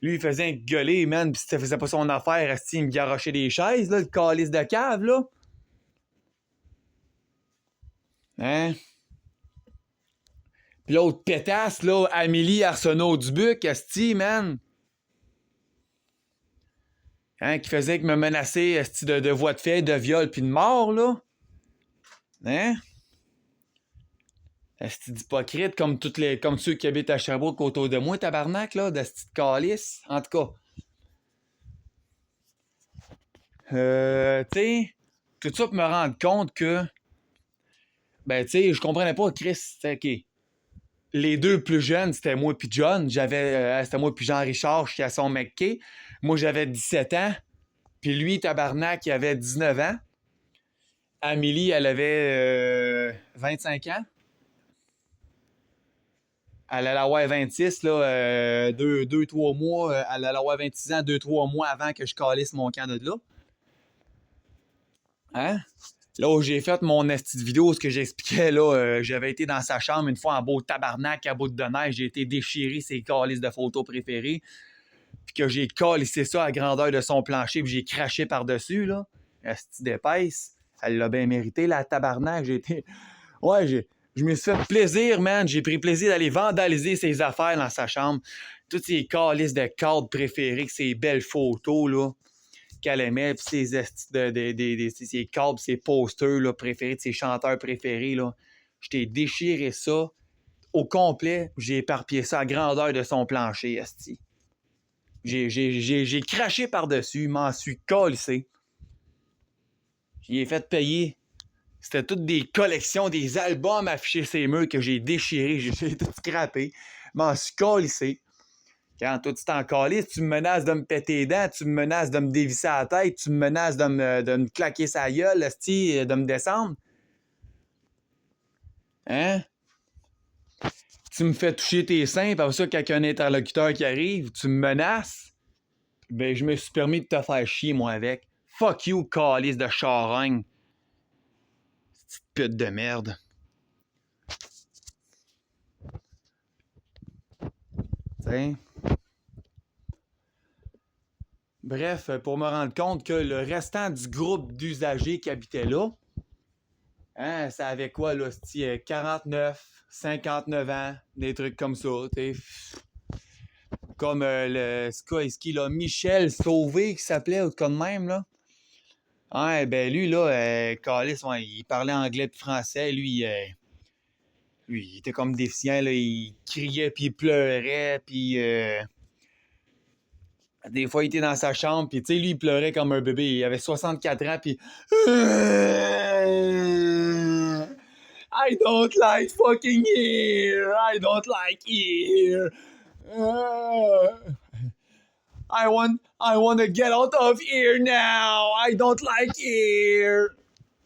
lui, il faisait gueuler, man, pis ça faisait pas son affaire, il me garochait des chaises, là, le calice de cave, là. Hein? Puis l'autre pétasse, là, Amélie Arsenault-Dubuc, man. Hein, qui faisait que me menacer de voie de fait, de viol puis de mort, là. Hein? Esti d'hypocrite comme ceux qui habitent à Sherbrooke autour de moi, tabarnak, là, d'esti de calice. En tout cas. Tu sais, tout ça pour me rendre compte que, ben, tu sais, je comprenais pas, Chris, c'était OK. Les deux plus jeunes, c'était moi puis John. C'était moi puis Jean-Richard, je suis à son McKay. Moi, j'avais 17 ans. Puis lui, tabarnak, il avait 19 ans. Amélie, elle avait 25 ans. Elle allait avoir 26, là, 2-3 mois. Elle allait avoir 26 ans, 2-3 mois avant que je calisse mon camp de là. Hein? Là où j'ai fait mon esti de vidéo, ce que j'expliquais, là, j'avais été dans sa chambre une fois en beau tabarnak à bout de neige. J'ai été déchiré ses calices de photos préférées. Puis que j'ai calissé ça à grandeur de son plancher, puis j'ai craché par-dessus, là. Esti d'épaisse. Elle l'a bien mérité, la tabarnak. Ouais, je me suis fait plaisir, man. J'ai pris plaisir d'aller vandaliser ses affaires dans sa chambre. Toutes ses calices de cadres préférés, ses belles photos, là, qu'elle aimait, puis ses cadres, ses posters, là, préférés, de ses chanteurs préférés, là. Je t'ai déchiré ça au complet. J'ai éparpillé ça à grandeur de son plancher, esti. J'ai craché par-dessus, m'en suis calissé. J'y ai fait payer. C'était toutes des collections, des albums affichés sur les murs que j'ai déchirés, j'ai tout scrappé. M'en suis calissé. Quand toi tu t'en calisses, tu me menaces de me péter les dents, tu me menaces de me dévisser la tête, tu me menaces de me claquer sa gueule, de me descendre. Hein? tu me fais toucher tes seins, par ça, quand il y a un interlocuteur qui arrive, tu me menaces, ben je me suis permis de te faire chier, moi, avec. Fuck you, calice de charogne. Petite pute de merde. T'sais. Bref, pour me rendre compte que le restant du groupe d'usagers qui habitaient là, hein, ça avait quoi, là, 49, 59 ans, des trucs comme ça, t'sais. Comme c'est qui, là, Michel Sauvé, qui s'appelait, ou de quoi de même, là. Ouais, ben lui, là, câlisse, ouais, il parlait anglais et français. Lui, il était comme déficient, là, il criait, puis il pleurait, puis des fois, il était dans sa chambre, puis tu sais, lui, il pleurait comme un bébé. Il avait 64 ans, puis... I don't like fucking here! I don't like here! I want to get out of here now! I don't like here!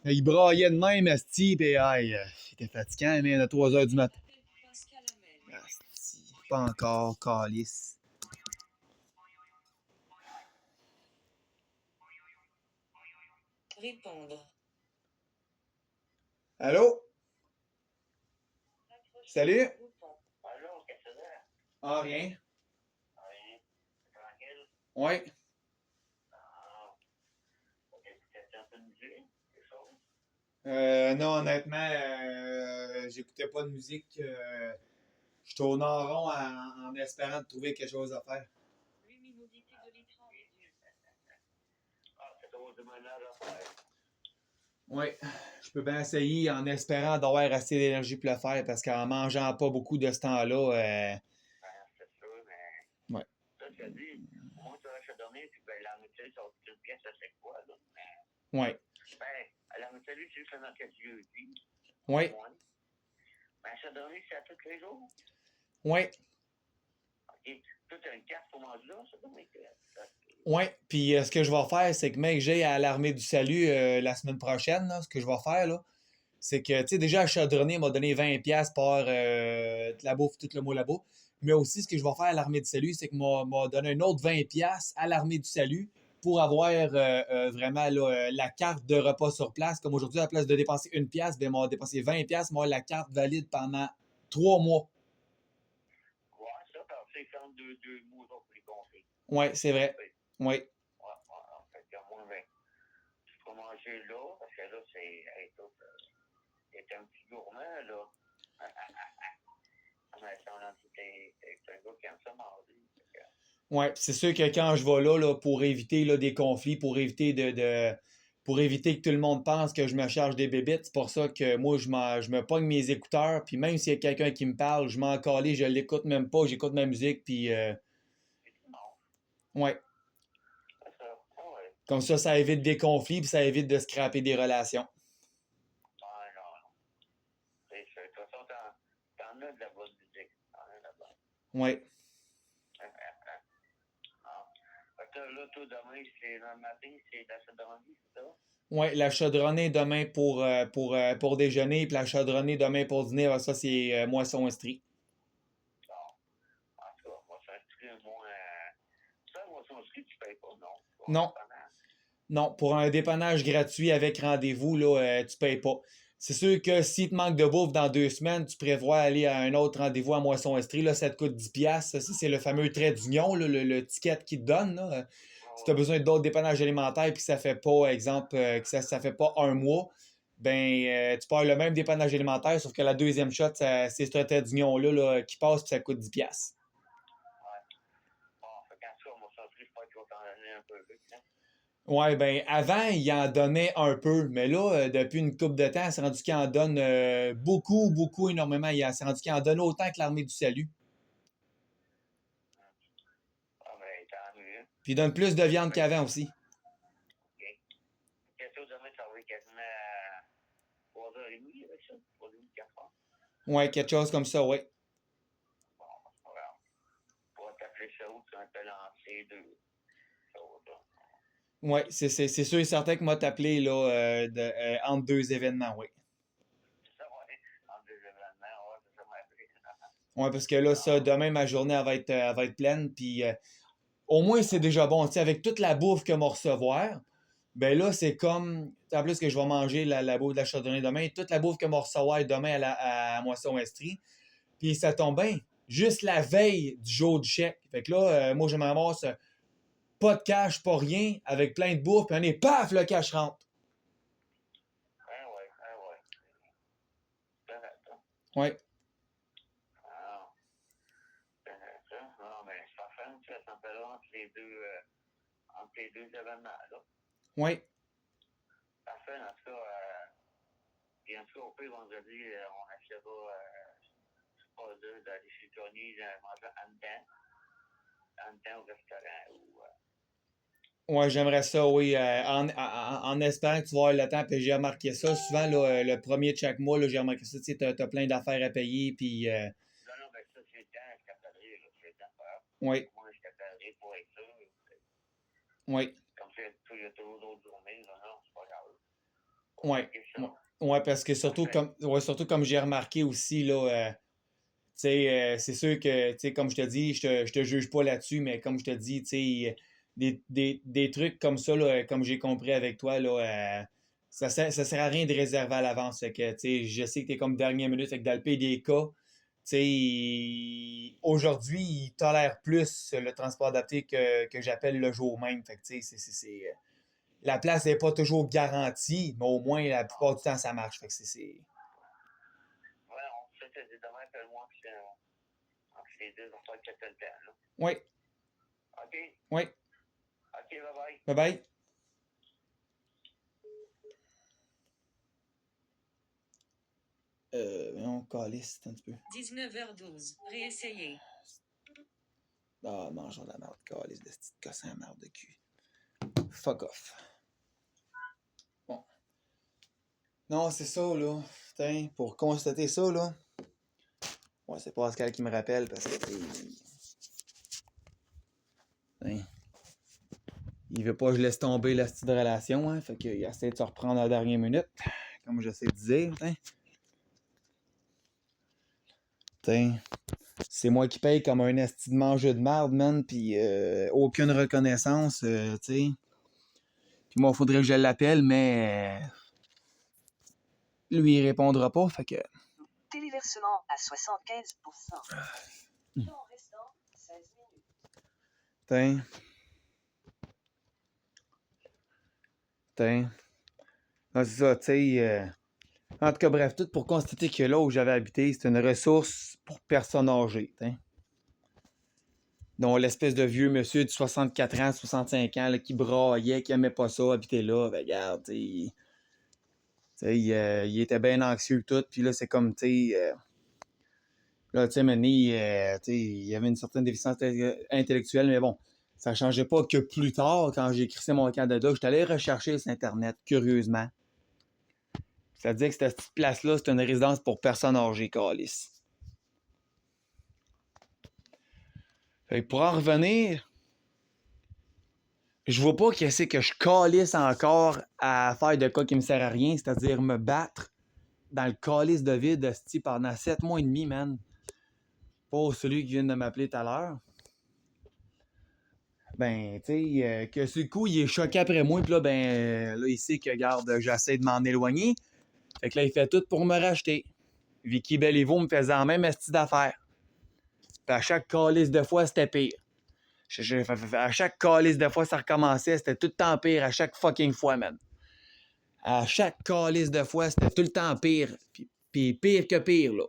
Il braillait de même, asti, pis aïe, c'était fatigant, mais à 3 h du matin. Pascal Hamel. Asti, pas encore, calice. Répondre. Allô? Salut? Alors, qu'est-ce que c'est? Ah, rien. Oui, tranquille. Ouais. Ah, ok, tu un peu de musique, quelque chose? Non, honnêtement, j'écoutais pas de musique. Je tourne en rond en espérant de trouver quelque chose à faire. Luminosité de l'écran réduite. Ah, c'est trop de ménage à faire. Ouais. Je peux bien essayer en espérant d'avoir assez d'énergie pour le faire parce qu'en mangeant pas beaucoup de ce temps-là, C'est sûr, mais. Ouais. Ça, tu as dit, moi, tu vas te donner, puis ben, la mutuelle, ça va coûter une pièce, ça c'est quoi, là? ouais. Ben, la mutuelle, c'est juste un enquête jeudi. Ouais. Ben, ça donne, c'est à tous les jours. Ouais. Ok. Toi, tu as une carte pour manger là, ça donne Ouais. Puis ce que je vais faire, c'est que, mec, j'ai à l'Armée du Salut la semaine prochaine, là, ce que je vais faire, là, c'est que, tu sais, déjà, à Chaudronné m'a donné 20$ par de la bouffe, tout le mot là-bas. Mais aussi, ce que je vais faire à l'Armée du Salut, c'est que m'a donné un autre 20$ à l'Armée du Salut pour avoir vraiment là, la carte de repas sur place. Comme aujourd'hui, à la place de dépenser 1$, ben, m'a dépensé 20$, moi, la carte valide pendant 3 mois. Ouais, ça, parce que c'est quand deux mots pour les compter. Ouais, c'est vrai. Ouais. En fait, moi, ben, je peux manger là, parce que là, c'est un petit gourmand, là. Mais c'est un gars qui aime ça manger. Ouais, c'est sûr que quand je vais là, pour éviter là, des conflits, pour éviter pour éviter que tout le monde pense que je me charge des bébites, c'est pour ça que moi, je me pogne mes écouteurs, puis même s'il y a quelqu'un qui me parle, je m'en calais, je l'écoute même pas, j'écoute ma musique, puis ouais. C'est ça. Ah ouais. Comme ça évite des conflits, puis ça évite de scraper des relations. Ah non. De toute façon, t'en as de la bonne musique. T'en as de la bonne. Ouais. Fait que là, toi, demain, c'est dans le matin, c'est la chaudronnerie, c'est ça? Ouais, la chaudronnée demain pour déjeuner, puis la chaudronnée demain pour dîner, ça c'est moisson estrie. Bon. En tout cas, moi, ça inscrit, moi, ça, moi, son inscrit, tu payes pas, non? Non. Non, pour un dépannage gratuit avec rendez-vous, là, tu payes pas. C'est sûr que si te manque de bouffe dans 2 semaines, tu prévois aller à un autre rendez-vous à Moisson Estrie, là, ça te coûte 10$. Ça, c'est le fameux trait d'union, là, le ticket qu'ils te donne. Là. Si tu as besoin d'autres dépannages alimentaires puis ça fait pas, exemple, que ça fait pas un mois, ben tu payes le même dépannage alimentaire, sauf que la deuxième shot, c'est ce trait d'union-là là, qui passe puis ça coûte 10$. Ouais. Bon, fait qu'en tout cas, moi, son inscrit, je pense qu'il va t'en donner un peu vite, hein? Ouais, ben avant, il en donnait un peu, mais là, depuis une couple de temps, c'est rendu qu'il en donne beaucoup, beaucoup, énormément. C'est rendu qu'il en donne autant que l'Armée du Salut. Ah, ben, tant mieux. Puis il donne plus de viande qu'avant aussi. OK. Qu'est-ce que demain, ça va être quasiment à 3h30 avec ça? 3h30, 4h? Ouais, quelque chose comme ça, ouais. Bon, c'est pas grave. Pour t'appeler ça où tu peux lancer deux choses, là. Ouais, c'est sûr et certain que moi t'appeler là, entre deux événements, oui. Ça va être entre deux événements, ouais, c'est ça m'appeler. Ouais, parce que là, ça, demain, ma journée, elle va être pleine. Puis au moins, c'est déjà bon. Tu sais, avec toute la bouffe que m'a recevoir, ben là, c'est comme. En plus que je vais manger la bouffe de la chardonnay demain, toute la bouffe que m'a recevoir demain à Moisson Estrie. Puis ça tombe bien. Juste la veille du jour du chèque. Fait que là, moi, je me ramasse pas de cash, pas rien, avec plein de bouffe, puis on est paf, le cash rentre. Ah ouais, ah ouais. C'est ça. Ouais. Ah, c'est ça. Non, mais c'est pas fin, ça me fait là entre les deux événements-là. Ouais. Parfait, en tout cas, bien sûr, au pire, vendredi, on achètera, je sais pas, d'aller chez Tony, manger en dedans au restaurant. Ouais, j'aimerais ça, oui. En espérant que tu vas avoir le temps, puis j'ai remarqué ça. Souvent, là, le premier de chaque mois, là, j'ai remarqué ça. Tu sais, t'as plein d'affaires à payer, puis. Non, non, mais ça, c'est le temps, je t'appellerai, là, c'est le temps. Oui, Moi, je t'appellerai pour être sûr. oui, Comme ça, il y a toujours d'autres journées, non, non, c'est pas grave. oui. Ouais, ouais, parce que surtout comme j'ai remarqué aussi, là, tu sais, c'est sûr que, tu sais, comme je te dis, je te juge pas là-dessus, mais comme je te dis, tu sais, des trucs comme ça, là, comme j'ai compris avec toi, là, ça sert à rien de réserver à l'avance. Fait que, tu sais, je sais que t'es comme dernière minute avec dans le PDK. Tu sais, aujourd'hui, il tolère plus le transport adapté que j'appelle le jour même. Fait que, tu sais, la place n'est pas toujours garantie, mais au moins, la plupart du temps, ça marche. Fait que c'est. Ouais, on se fait demain, appelle-moi, puis entre les deux, on va faire le temps, là. Oui, OK? oui. OK, bye-bye. Bye bye. On calisse un petit peu. 19h12. Réessayer. Ah, mangeons de la merde, calisse de petite cossin à merde de cul. Fuck off. Bon. Non, c'est ça, là. Putain, pour constater ça, là. Ouais, c'est Pascal qui me rappelle parce que. Putain. Il veut pas que je laisse tomber la petite relation, hein. Fait qu'il essaie de se reprendre à la dernière minute. Comme j'essaie de dire, putain. Putain. C'est moi qui paye comme un esti de mangeur de merde, man. Puis aucune reconnaissance, tu sais. Puis moi, il faudrait que je l'appelle, mais. Lui, il répondra pas, fait que. Téléversement à 75%. Temps restant 16 minutes. Putain. Putain. Ah, c'est ça, tu sais. En tout cas, bref, tout pour constater que là où j'avais habité, c'est une ressource pour personnes âgées. T'sais. Donc, l'espèce de vieux monsieur de 64 ans, 65 ans, là, qui braillait, qui aimait pas ça, habiter là, ben, regarde, il était bien anxieux tout. Puis là, c'est comme, tu sais, là, tu sais, maintenant, il y avait une certaine déficience intellectuelle, mais bon, ça changeait pas que plus tard, quand j'ai écrit mon candidat, je suis allé rechercher sur Internet, curieusement. Ça disait que cette petite place-là, c'est une résidence pour personnes âgées, câlisse. Fait que pour en revenir, je vois pas qu'est-ce que je calisse encore à faire de quoi qui me sert à rien, c'est-à-dire me battre dans le calice de vide esti, pendant 7 mois et demi, man. Pour celui qui vient de m'appeler tout à l'heure. Ben, tu sais, que ce coup, il est choqué après moi, pis là, ben, là, il sait que, regarde, j'essaie de m'en éloigner. Fait que là, il fait tout pour me racheter. Vicky Beliveau me faisait en même esti d'affaires. Puis à chaque calice de fois, c'était pire. À chaque calice de fois, ça recommençait, c'était tout le temps pire, à chaque fucking fois, man. À chaque calice de fois, c'était tout le temps pire. Puis pire que pire, là.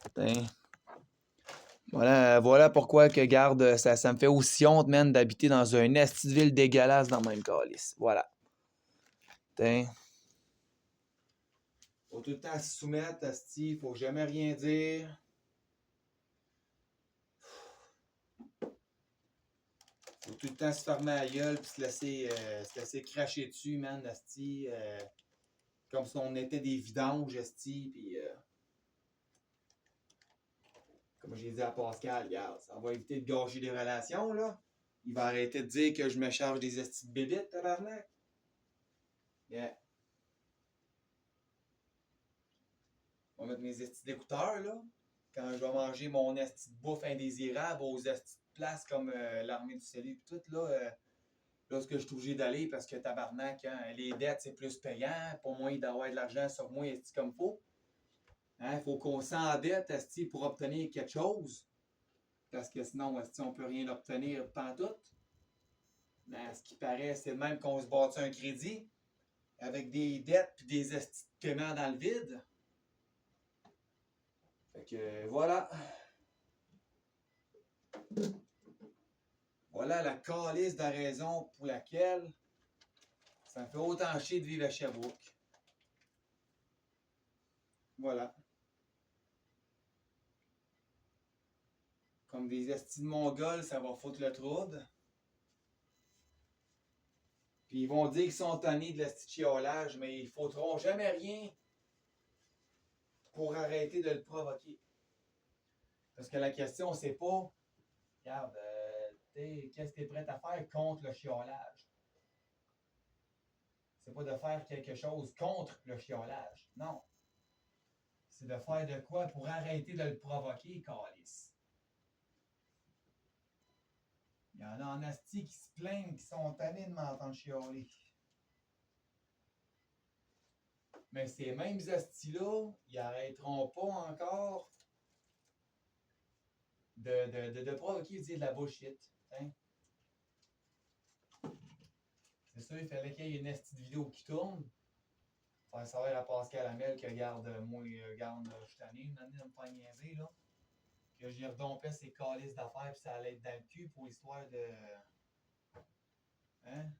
Putain. Voilà pourquoi que, garde, ça me fait aussi honte, man, d'habiter dans une esti de ville dégueulasse dans le même calice. Voilà. Putain. Faut tout le temps se soumettre, esti, faut jamais rien dire. Faut tout le temps se fermer la gueule pis se laisser cracher dessus, man, esti. Comme si on était des vidanges, esti, pis comme j'ai dit à Pascal, regarde, ça va éviter de gâcher des relations, là. Il va arrêter de dire que je me charge des estis de bébites, tabarnak. Yeah. On mettre mes estis d'écouteurs, là. Quand je vais manger mon esti de bouffe indésirable aux estis de places comme l'armée du salut et tout, là, ce que je suis obligé d'aller parce que tabarnak, hein, les dettes, c'est plus payant. Pour moi, d'avoir de l'argent sur moi, esti comme faut. Hein, faut qu'on s'endette, esti, pour obtenir quelque chose. Parce que sinon, esti, on peut rien obtenir pantoute. Mais à ce qui paraît, c'est même qu'on se bâtit un crédit avec des dettes et des estis de paiement dans le vide. Fait que voilà. Voilà la calisse de raison pour laquelle ça me fait autant chier de vivre à Sherbrooke. Voilà. Comme des estis de mongols, ça va foutre le trouble. Puis ils vont dire qu'ils sont tannés de l'esti de chiolage, mais ils ne foutront jamais rien pour arrêter de le provoquer. Parce que la question, c'est pas, regarde, qu'est-ce que tu es prêt à faire contre le chiolage? C'est pas de faire quelque chose contre le chiolage. Non. C'est de faire de quoi pour arrêter de le provoquer, câlisse. Il y en a en asti qui se plaignent, qui sont tannés de m'entendre chialer. Mais ces mêmes astis-là, ils arrêteront pas encore de provoquer et dire de la bullshit. Hein? C'est sûr, il fallait qu'il y ait une esti de vidéo qui tourne. Faire savoir à Pascal Hamel que, regarde, moi, regarde, je suis tanné, une année de me faire niaiser, là. Que j'y redompais ses calices d'affaires, puis ça allait être dans le cul pour l'histoire de. Hein?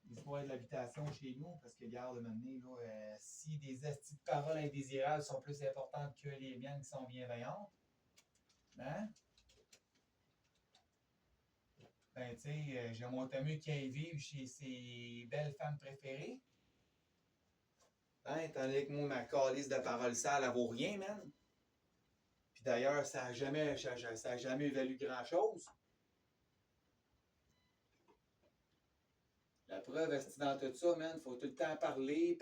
L'histoire de l'habitation chez nous, parce que, regarde, maintenant, là, si des estis de paroles indésirables sont plus importantes que les miennes qui sont bienveillantes, hein? Ben, tu sais, j'aimerais mieux qu'il aille vivre chez ses belles femmes préférées. Hein, tandis que moi, ma calice de paroles sales, elle vaut rien, man. Puis d'ailleurs, ça a jamais valu grand-chose. La preuve, est dans tout ça, man, faut tout le temps parler.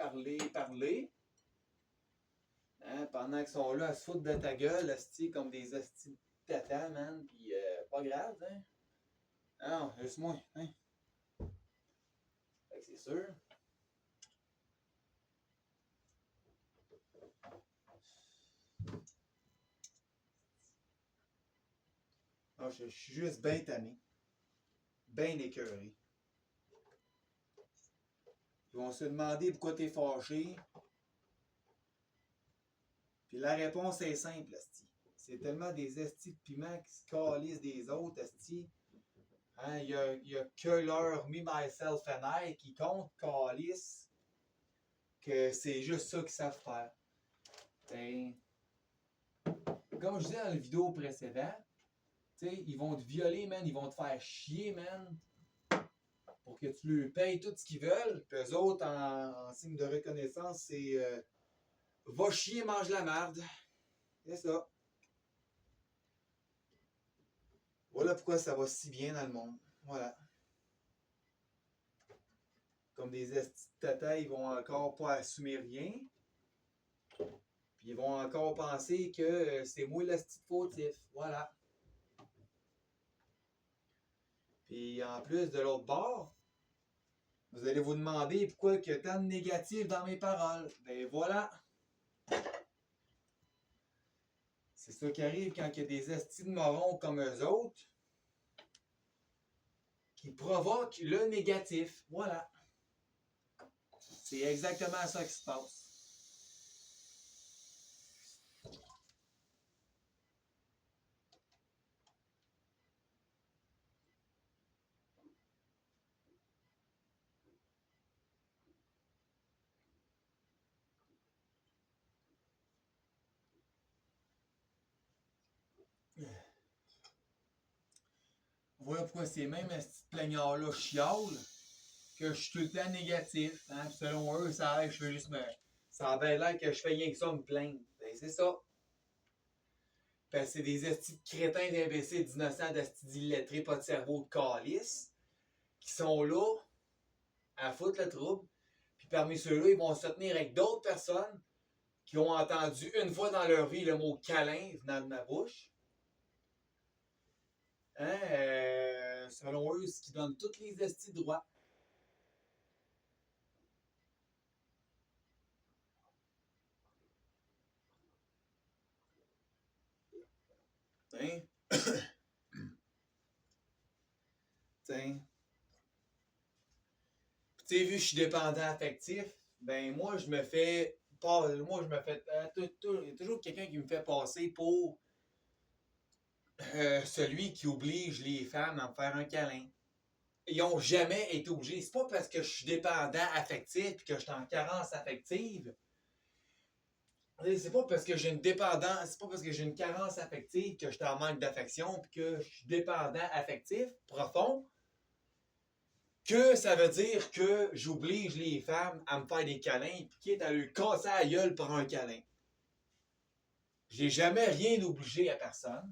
Hein, pendant qu'ils sont là à se foutre de ta gueule, esti, comme des estis de tata, man, pis pas grave, hein. Non, laisse-moi, hein. Fait que c'est sûr. Non, je suis juste bien tanné. Bien écœuré. Ils vont se demander pourquoi t'es fâché. Puis la réponse est simple, esti. C'est tellement des estis de piment qui se calissent des autres, esti. Hein, il y a que leur me, myself and I qui compte, calisse, que c'est juste ça qu'ils savent faire. Ben, comme je disais dans la vidéo précédente, t'sais, ils vont te violer, man, ils vont te faire chier, man, pour que tu leur payes tout ce qu'ils veulent. Puis eux autres, en signe de reconnaissance, c'est va chier, mange la merde. C'est ça. Voilà pourquoi ça va si bien dans le monde. Voilà. Comme des estis de tata, ils vont encore pas assumer rien. Puis ils vont encore penser que c'est moi l'esti de fautif. Voilà. Puis en plus, de l'autre bord, vous allez vous demander pourquoi il y a tant de négatifs dans mes paroles. Ben voilà. C'est ça qui arrive quand il y a des estis de morons comme eux autres qui provoquent le négatif. Voilà. C'est exactement ça qui se passe. Voilà pourquoi ces mêmes plaignards-là chiolent que je suis tout le temps négatif. Hein? Selon eux, ça a l'air que je fais juste ça a bien l'air que je fais rien que ça me plaindre. Ben c'est ça. Ben, c'est des estis de crétins d'imbéciles, d'innocents, d'estis d'illettrés, pas de cerveau, de calice, qui sont là à foutre le trouble. Puis parmi ceux-là, ils vont se tenir avec d'autres personnes qui ont entendu une fois dans leur vie le mot câlin venant de ma bouche. Hein, selon eux, ce qui donne toutes les estis droits. Hein? Tiens. Tu sais, vu que je suis dépendant affectif, ben moi je me fais toujours quelqu'un qui me fait passer pour celui qui oblige les femmes à me faire un câlin. Ils n'ont jamais été obligés. C'est pas parce que je suis dépendant affectif et que je suis en carence affective. C'est pas parce que j'ai une dépendance, c'est pas parce que j'ai une carence affective que je suis en manque d'affection et que je suis dépendant affectif profond que ça veut dire que j'oblige les femmes à me faire des câlins et quitte à leur casser la gueule pour un câlin. J'ai jamais rien obligé à personne.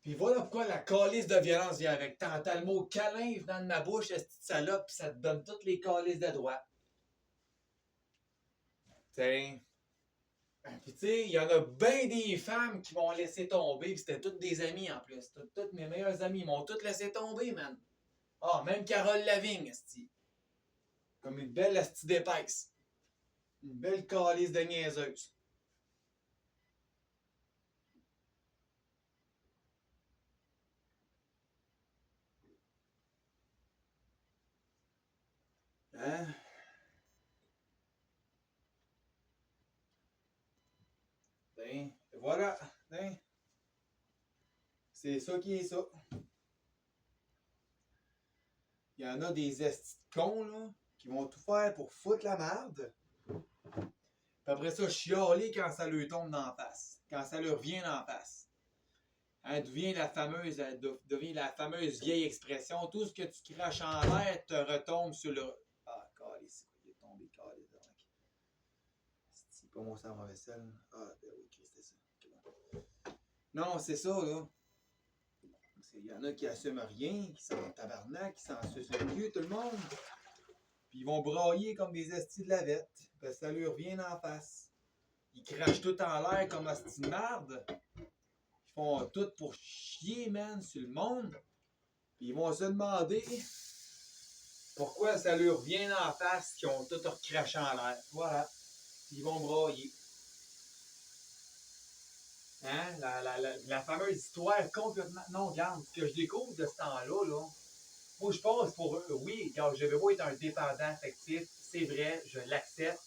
Puis voilà pourquoi la calice de violence vient avec. T'entends le mot câlin venant de ma bouche, cette petite salope, puis ça te donne toutes les calices de droite. T'sais. Puis tu sais, il y en a bien des femmes qui m'ont laissé tomber, puis c'était toutes des amies en plus. Toutes mes meilleures amies m'ont toutes laissé tomber, man. Ah, même Carole Lavigne, esti. Comme une belle esti d'épaisse. Une belle calice de niaiseuse. Hein? Ben, voilà. Ben, c'est ça qui est ça. Il y en a des estis de cons, là, qui vont tout faire pour foutre la merde. Puis après ça, chialer quand ça leur tombe d'en face. Quand ça leur vient d'en face. Hein, devient la fameuse vieille expression. Tout ce que tu craches en l'air te retombe sur le... Ah, calice, c'est quoi? Il est tombé, calice de roc. C'est pas mon sang à vaisselle. Ah, ben oui, c'était ça. Non, c'est ça, là. Il y en a qui assument rien, qui sont en tabarnak, qui s'en sucent le cul, tout le monde. Puis ils vont brailler comme des estis de lavette. Parce que ça leur vient en face. Ils crachent tout en l'air comme esti de marde. Ils font tout pour chier, man, sur le monde. Puis ils vont se demander pourquoi ça leur vient en face qu'ils ont tout recraché en l'air. Voilà. Puis ils vont brailler. Hein? La fameuse histoire complètement... Non, regarde, ce que je découvre de ce temps-là, là, moi, je pense pour eux, oui, quand je vais pas être un dépendant affectif, c'est vrai, je l'accepte.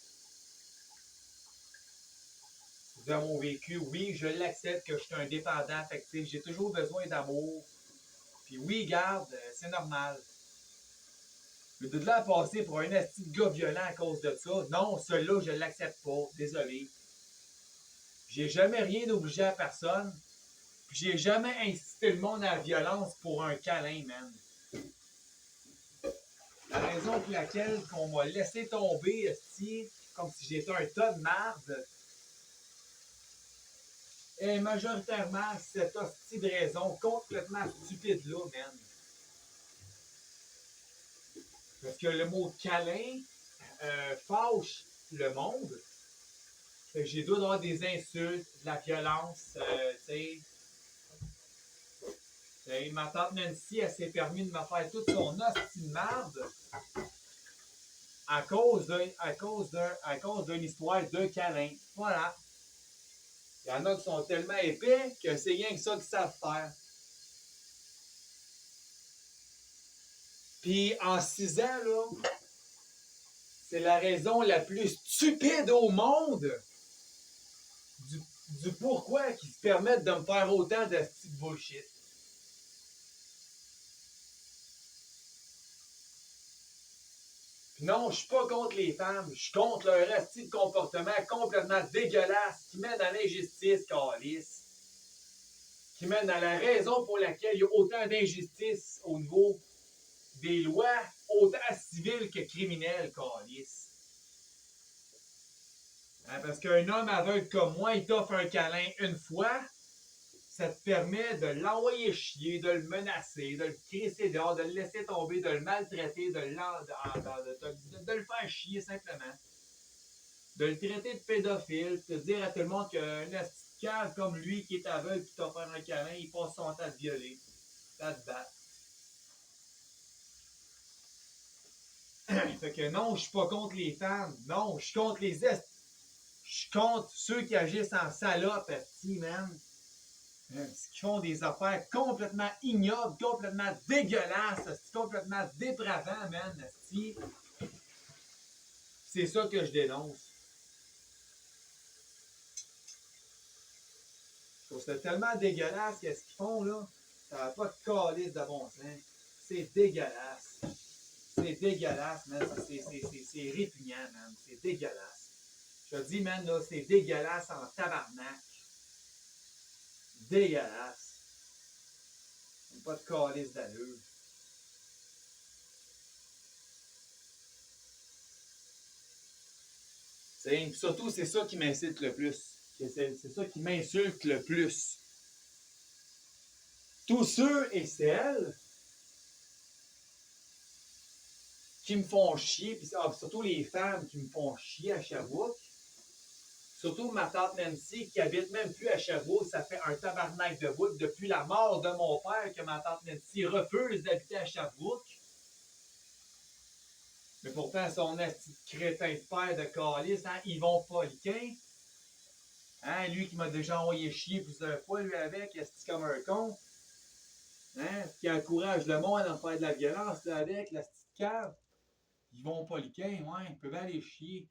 De mon vécu, oui, je l'accepte que je suis un dépendant affectif. J'ai toujours besoin d'amour. Puis oui, garde, c'est normal. Mais de là à passer pour un asti de gars violent à cause de ça, non, celui-là, je l'accepte pas. Désolé. J'ai jamais rien obligé à personne. Puis j'ai jamais incité le monde à la violence pour un câlin, man. La raison pour laquelle on m'a laissé tomber, esti, comme si j'étais un tas de marde, est majoritairement cette hostie de raison complètement stupide-là, man. Parce que le mot câlin fâche le monde. Fait que j'ai le droit d'avoir des insultes, de la violence, tu sais. Ma tante Nancy, elle s'est permis de me faire toute son hostie de marde à cause d'une histoire de câlin. Voilà. Il y en a qui sont tellement épais que c'est rien que ça qu'ils savent faire. Puis en 6 ans, là, c'est la raison la plus stupide au monde du pourquoi qu'ils se permettent de me faire autant de petite bullshit. Puis non, je suis pas contre les femmes, je suis contre leur asti de comportement complètement dégueulasse qui mène à l'injustice, câlisse. Qui mène à la raison pour laquelle il y a autant d'injustice au niveau des lois, autant civiles que criminelles, câlisse. Hein, parce qu'un homme aveugle comme moi, il t'offre un câlin une fois, ça te permet de l'envoyer chier, de le menacer, de le crisser dehors, de le laisser tomber, de le maltraiter, de le faire chier simplement. de le traiter de pédophile, de dire à tout le monde qu'un asti de cave comme lui qui est aveugle qui t'a fait un câlin, il passe son temps à te violer, à te battre. Fait que non, je suis pas contre les femmes. Non, je suis contre les est. Je suis contre ceux qui agissent en salope, asti, man. Qui font des affaires complètement ignobles, complètement dégueulasses, asti, complètement dépravants, man, asti. C'est ça que je dénonce. Je trouve ça tellement dégueulasse qu'est-ce qu'ils font, là. Ça n'a pas de calice de bon sens. C'est dégueulasse. C'est dégueulasse, man. C'est répugnant, man. C'est dégueulasse. Je te dis, man, là, c'est dégueulasse en tabarnak. Dégueulasse. Pas de calice d'allure. Puis surtout, c'est ça qui m'incite le plus. C'est ça qui m'insulte le plus. Tous ceux et celles qui me font chier, puis surtout les femmes qui me font chier à Sherbrooke, surtout ma tante Nancy qui habite même plus à Sherbrooke, ça fait un tabarnak de bout depuis la mort de mon père que ma tante Nancy refuse d'habiter à Sherbrooke. Mais pourtant, son asti de crétin de père de calice, hein, Yvon Poliquin, hein, lui qui m'a déjà envoyé chier plusieurs fois, lui avec, asti comme un con, hein, qui encourage le monde à faire de la violence, là, avec, l'asti de cave. Yvon Poliquin, ouais, il peut bien aller chier.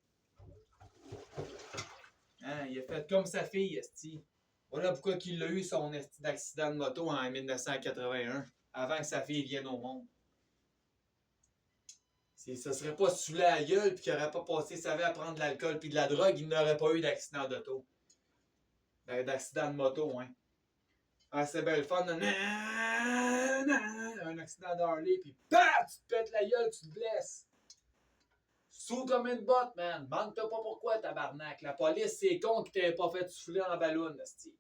Hein, il a fait comme sa fille, esti. Voilà pourquoi il a eu son esti d'accident de moto en 1981, avant que sa fille vienne au monde. Si ça serait pas saoulé à la gueule et qu'il n'aurait pas passé sa vie à prendre de l'alcool et de la drogue, il n'aurait pas eu d'accident d'auto. D'accident de moto, hein. Ah, c'est bien le fun. Un accident d'Harley, puis paf, tu te pètes la gueule, tu te blesses. Sous comme une botte, man. Demande-toi pas pourquoi, tabarnak. La police, c'est con qui t'avait pas fait souffler en ballon, esti.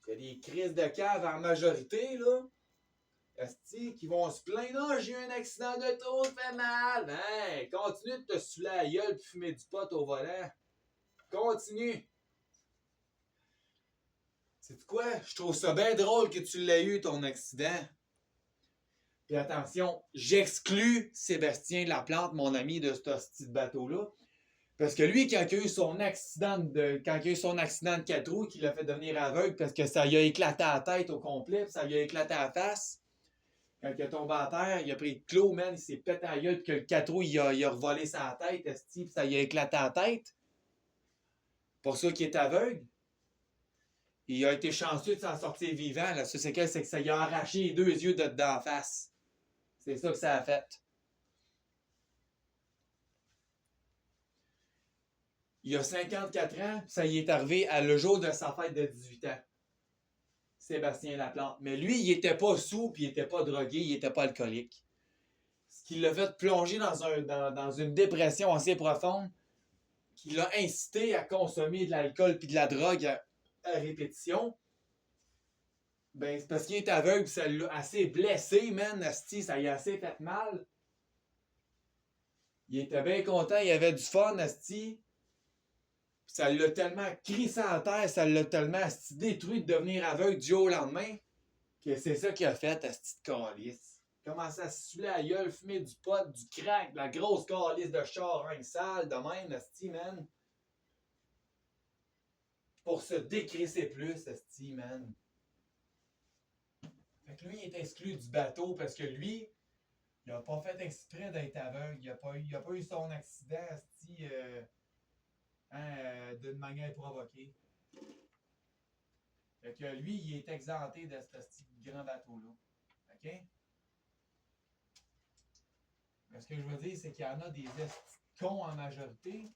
Il y a des crises de cave en majorité, là. Esti, qui vont se plaindre. Non, j'ai eu un accident d'auto, ça fait mal. Ben, continue de te saouler la gueule et fumer du pot au volant. Continue. C'est quoi? Je trouve ça bien drôle que tu l'aies eu, ton accident. Puis attention, j'exclus Sébastien Laplante, mon ami de ce petit bateau-là. Parce que lui, quand il a eu son accident de 4 roues, qui l'a fait devenir aveugle parce que ça lui a éclaté la tête au complet, puis ça lui a éclaté la face. Quand il est tombé à terre, il a pris le clos, man, il s'est pété la gueule, puis que le 4 roues, il a revolé sa tête, esti, puis ça lui a éclaté la tête. Pour ça qu'il est aveugle. Il a été chanceux de s'en sortir vivant. Là. C'est que ça lui a arraché les 2 yeux de dedans en face. C'est ça que ça a fait. Il a 54 ans, ça y est arrivé le jour de sa fête de 18 ans. Sébastien Laplante. Mais lui, il était pas saoul, puis il était pas drogué, il était pas alcoolique. Ce qui l'a fait plonger dans une dépression assez profonde, qui l'a incité à consommer de l'alcool puis de la drogue à répétition. Ben, c'est parce qu'il est aveugle, ça l'a assez blessé, man, asti, ça y a assez fait mal. Il était bien content, il avait du fun, asti. Ça l'a tellement crissé en terre, ça l'a tellement asti, détruit de devenir aveugle du jour au lendemain, que c'est ça qu'il a fait, asti de calice. Commencer à se saouler la gueule, fumer du pot, du crack, de la grosse calice de charin sale, de même, asti, man. Pour se décrisser plus, asti, man. Fait que lui, il est exclu du bateau parce que lui, il a pas fait exprès d'être aveugle. Il a pas eu son accident, asti, d'une manière provoquée. Fait que lui, il est exempté de ce petit grand bateau-là. OK? Mais ce que je veux dire, c'est qu'il y en a des cons en majorité,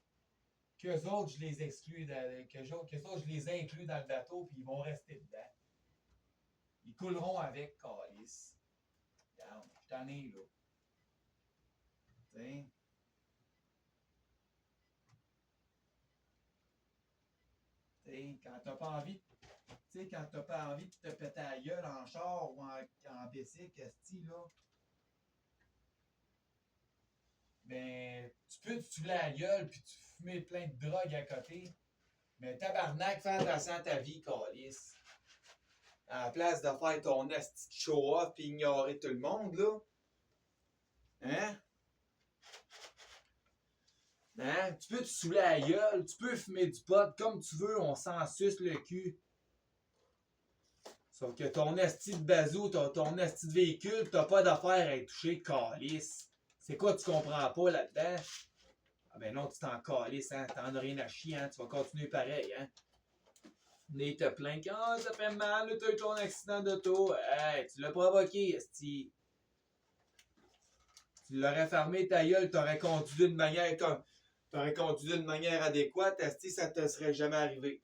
qu'eux autres, je les exclus, qu'eux autres, je les inclus dans le bateau, puis ils vont rester dedans. Ils couleront avec, calice. Regarde, je t'en ai, là. T'sais. Quand t'as pas envie, quand t'as pas envie de te péter la gueule en char ou en bicycle, esti, là, ben, tu peux te saouler la gueule puis tu fumer plein de drogue à côté. Mais tabarnak, fais attention à ta vie, câlisse. À la place de faire ton asti de show-off puis ignorer tout le monde, là. Hein? Hein? Tu peux te saouler la gueule, tu peux fumer du pot comme tu veux, on s'en suce le cul. Sauf que ton asti de bazou, ton asti de véhicule, t'as pas d'affaire à être touché, câlisse. C'est quoi tu comprends pas là-dedans? Ah ben non, tu t'en calisses, hein? T'en as rien à chier, hein? Tu vas continuer pareil, hein? Né te plaint que oh, ça fait mal, t'as eu ton accident d'auto. Hey, tu l'as provoqué, esti. Tu l'aurais fermé ta gueule, t'aurais conduit d'une manière comme. T'aurais conduit d'une manière adéquate, esti, ça te serait jamais arrivé.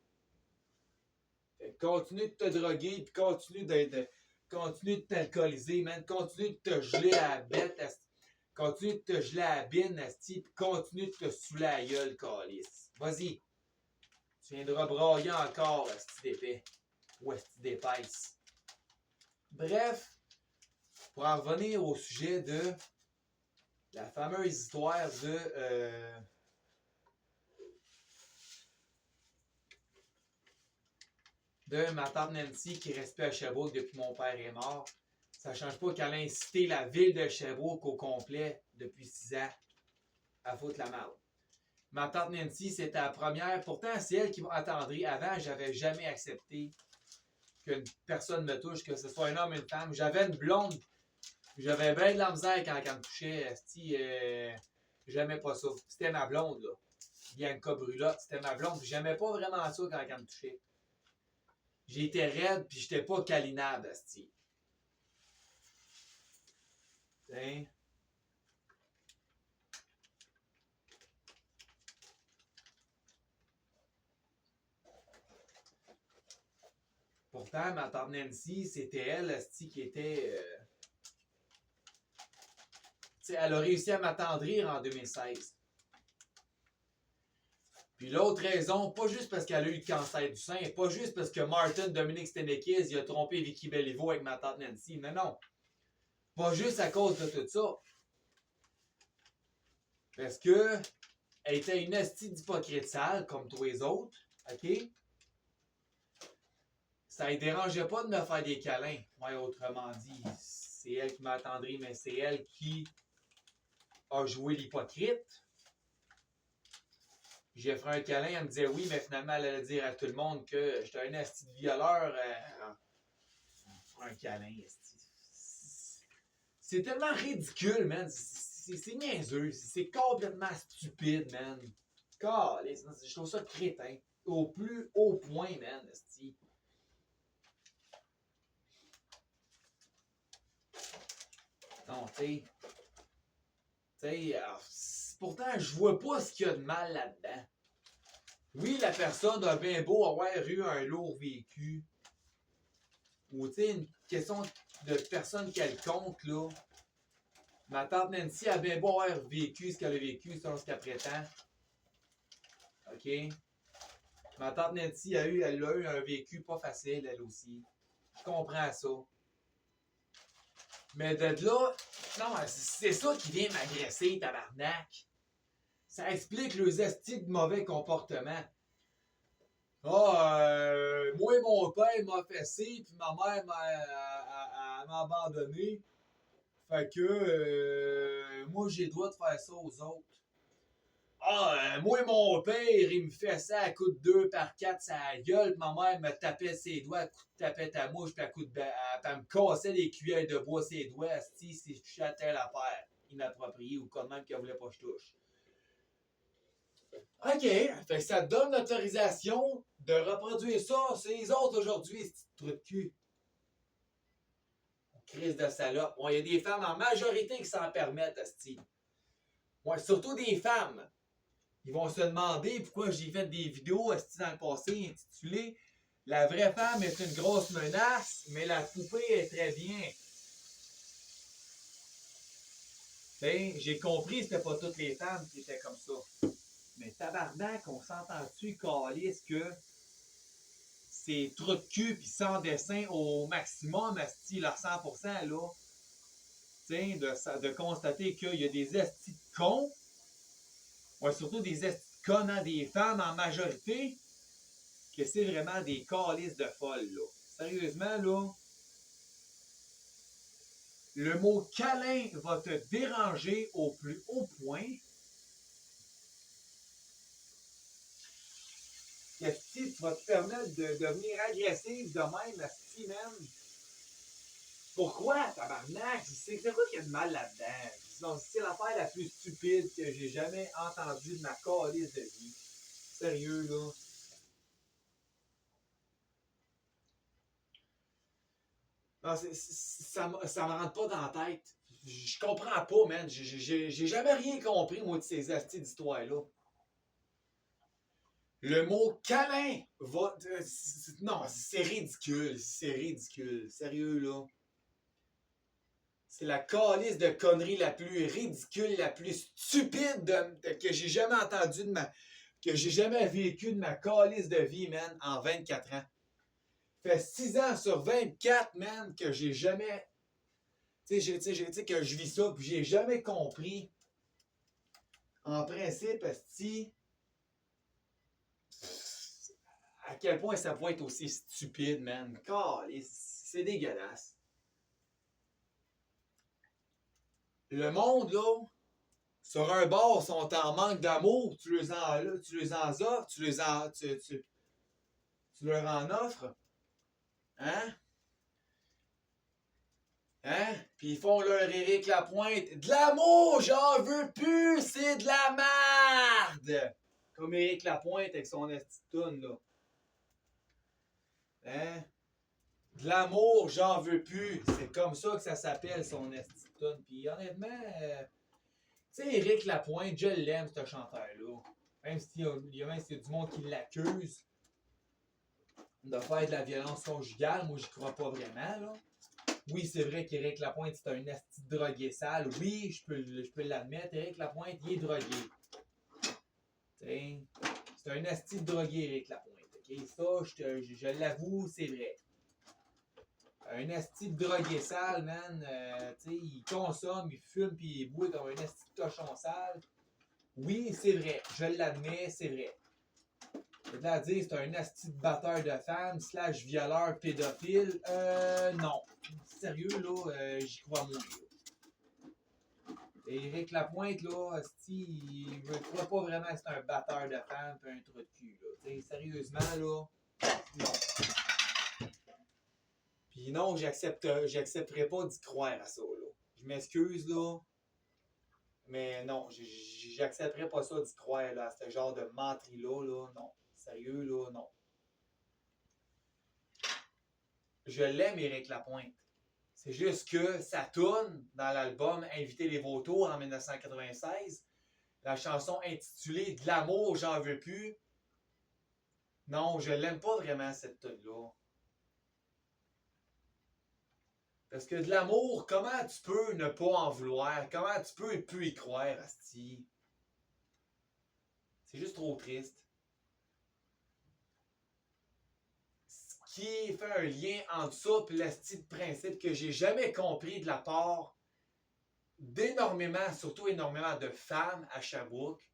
Fait que continue de te droguer, puis continue de t'alcooliser, man. Continue de te geler à la bête, esti. Continue de te geler à la bine, esti, puis continue de te saouler la gueule, calice. Vas-y. Tu viendras brailler encore, esti d'épais. Ou esti d'épaisse. Bref, pour en revenir au sujet de la fameuse histoire de ma tante Nancy qui reste plus à Sherbrooke depuis que mon père est mort. Ça change pas qu'elle a incité la ville de Sherbrooke au complet depuis 6 ans à foutre la merde. Ma tante Nancy, c'était la première. Pourtant, c'est elle qui m'a attendri. Avant, j'avais jamais accepté qu'une personne me touche, que ce soit un homme ou une femme. J'avais une blonde. J'avais bien de la misère quand elle me touchait. J'aimais pas ça. C'était ma blonde, là. Bianca Brula, c'était ma blonde. J'aimais pas vraiment ça quand elle me touchait. J'étais raide, puis j'étais pas câlinable, asti. T'sais. Pourtant, ma tante Nancy, c'était elle, asti, qui était... elle a réussi à m'attendrir en 2016. Puis l'autre raison, pas juste parce qu'elle a eu le cancer du sein, pas juste parce que Martin Dominic Stenekis il a trompé Vicky Beliveau avec ma tante Nancy. Non. Pas juste à cause de tout ça. Parce que elle était une hostie d'hypocrite sale, comme tous les autres. OK? Ça ne dérangeait pas de me faire des câlins. Ouais, autrement dit, c'est elle qui m'a attendri, mais c'est elle qui a joué l'hypocrite. J'ai fait un câlin, elle me disait oui, mais finalement, elle allait dire à tout le monde que j'étais un asti de violeur. Un câlin, asti. C'est tellement ridicule, man. C'est niaiseux. C'est complètement stupide, man. Je trouve ça crétin. Au plus haut point, man, asti. Non, tu sais, pourtant, je vois pas ce qu'il y a de mal là-dedans. Oui, la personne a bien beau avoir eu un lourd vécu. Ou, tu sais, une question de personne quelconque, là. Ma tante Nancy a bien beau avoir vécu ce qu'elle a vécu, selon ce qu'elle prétend. OK? Ma tante Nancy elle a eu un vécu pas facile, elle aussi. Je comprends ça. Mais de là, non, c'est ça qui vient m'agresser, tabarnak. Ça explique le estis de mauvais comportement. Moi, mon père m'a fessé, puis ma mère m'a abandonné. Fait que, moi, j'ai le droit de faire ça aux autres. Moi, mon père, il me fessait à coups de 2x4 sa gueule, puis ma mère me tapait ses doigts à coups de tapette à mouche, puis elle me cassait les cuillères de bois ses doigts, si je touchais à telle affaire inappropriée ou quand même qu'elle voulait pas que je touche. OK, fait que ça te donne l'autorisation de reproduire ça sur les autres aujourd'hui, ce petit trou de cul. Crise de salope. Il y a des femmes en majorité qui s'en permettent, asti. Ouais, surtout des femmes. Ils vont se demander pourquoi j'ai fait des vidéos asti dans le passé intitulées « La vraie femme est une grosse menace, mais la poupée est très bien ». Ben, j'ai compris que c'était pas toutes les femmes qui étaient comme ça. Mais tabarnak, on s'entend-tu, calice, que c'est trou de cul pis sans dessin au maximum, asti, leur 100%, là. T'sais, de constater qu'il y a des estis de cons Ouais, surtout des connes, hein, des femmes en majorité, que c'est vraiment des calices de folles, là. Sérieusement, là, le mot câlin va te déranger au plus haut point. Si tu vas te permettre de devenir agressif de même, asti, man. Pourquoi, tabarnak? C'est quoi qu'il y a de mal là-dedans? C'est l'affaire la plus stupide que j'ai jamais entendue de ma calisse de vie. Sérieux, là. Non, ça me rentre pas dans la tête. Je comprends pas, man. J'ai jamais rien compris, moi, de ces astis d'histoire-là. Le mot câlin va. Non, c'est ridicule. C'est ridicule. Sérieux, là. C'est la calice de connerie la plus ridicule, la plus stupide que j'ai jamais entendue que j'ai jamais vécu de ma calice de vie, man, en 24 ans. Fait 6 ans sur 24, man, que j'ai jamais. Tu sais, que je vis ça, puis j'ai jamais compris. En principe, asti, à quel point ça peut être aussi stupide, man. C'est dégueulasse. Le monde, là, sur un bord, sont en manque d'amour. Tu leur en offres, tu leur en offres. Hein? Hein? Puis ils font leur Éric Lapointe. De l'amour, j'en veux plus, c'est de la merde! Comme Éric Lapointe avec son estitoune, là. Hein? De l'amour, j'en veux plus. C'est comme ça que ça s'appelle, son estitoune. Puis honnêtement, tu sais, Éric Lapointe, je l'aime, ce chanteur-là. Même s'il y a du monde qui l'accuse de faire de la violence conjugale, moi, j'y crois pas vraiment, là. Oui, c'est vrai qu'Éric Lapointe, c'est un asti de drogué sale. Oui, je peux l'admettre. Éric Lapointe, il est drogué. T'sais, c'est un asti de drogué, Éric Lapointe. Okay? Ça, je l'avoue, c'est vrai. Un asti de drogué sale, man. Il consomme, il fume, puis il boit comme un asti de cochon sale. Oui, c'est vrai. Je l'admets, c'est vrai. C'est à dire, c'est un asti de batteur de femmes, / violeur pédophile. Non. Sérieux, là, j'y crois moins. Éric Lapointe, là, asti, je crois pas vraiment que c'est un batteur de femmes et un trou de cul, là. T'sais, sérieusement, là, non. Puis non, j'accepterais pas d'y croire à ça, là. Je m'excuse, là. Mais non, j'accepterais pas ça d'y croire, là, à ce genre de menterie-là, là, non. Sérieux, là, non. Je l'aime, Éric Lapointe. C'est juste que ça tourne dans l'album Inviter les vautours en 1996. La chanson intitulée De l'amour, j'en veux plus. Non, je l'aime pas vraiment, cette tune-là. Parce que de l'amour, comment tu peux ne pas en vouloir? Comment tu peux plus y croire, asti? C'est juste trop triste. Qui fait un lien entre ça et l'asti de principe que j'ai jamais compris de la part d'énormément, surtout énormément de femmes à Sherbrooke.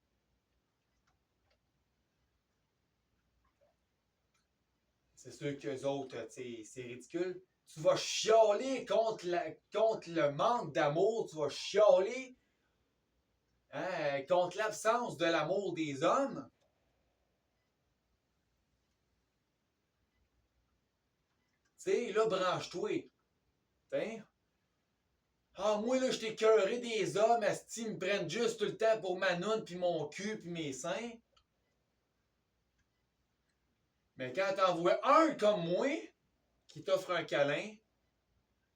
C'est sûr qu'eux autres, c'est ridicule. Tu vas chialer contre le manque d'amour, tu vas chialer contre l'absence de l'amour des hommes. Tu sais, là, branche-toi. T'sais? Ah, moi, là, je t'ai écœuré des hommes, asti, ils me prennent juste tout le temps pour ma noune, puis mon cul, puis mes seins. Mais quand t'en vois un comme moi, qui t'offre un câlin,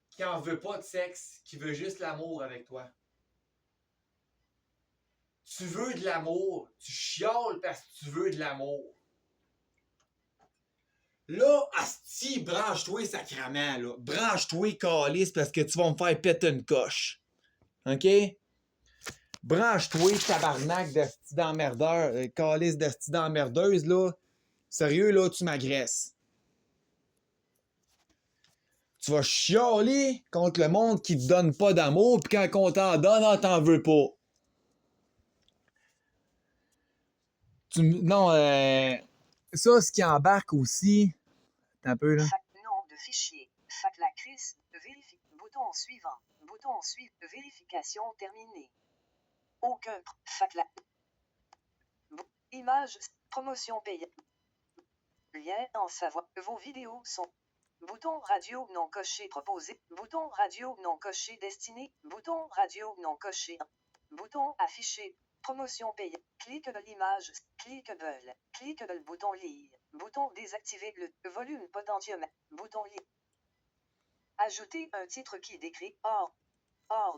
qui en veut pas de sexe, qui veut juste l'amour avec toi. Tu veux de l'amour, tu chiales parce que tu veux de l'amour. Là, asti, branche-toi sacrament, là. Branche-toi, calice, parce que tu vas me faire péter une coche. OK? Branche-toi, tabarnak d'asti d'emmerdeur, calice d'asti d'emmerdeuse, là. Sérieux, là, tu m'agresses. Tu vas chialer contre le monde qui te donne pas d'amour, puis quand on t'en donne, t'en veux pas. Non, ça, ce qui embarque aussi. Attends un peu, là. Nom de fichier. La crise. Bouton suivant. Bouton suivant. Vérification terminée. Aucun. La. Image. Promotion payante. Lien en savoir. Vos vidéos sont. Bouton radio non coché proposé. Bouton radio non coché destiné. Bouton radio non coché. Bouton affiché. Promotion payante. Clique de l'image. Cliquable. Clique de le bouton lire. Bouton désactiver le volume potentiel. Bouton lire. Ajouter un titre qui décrit hors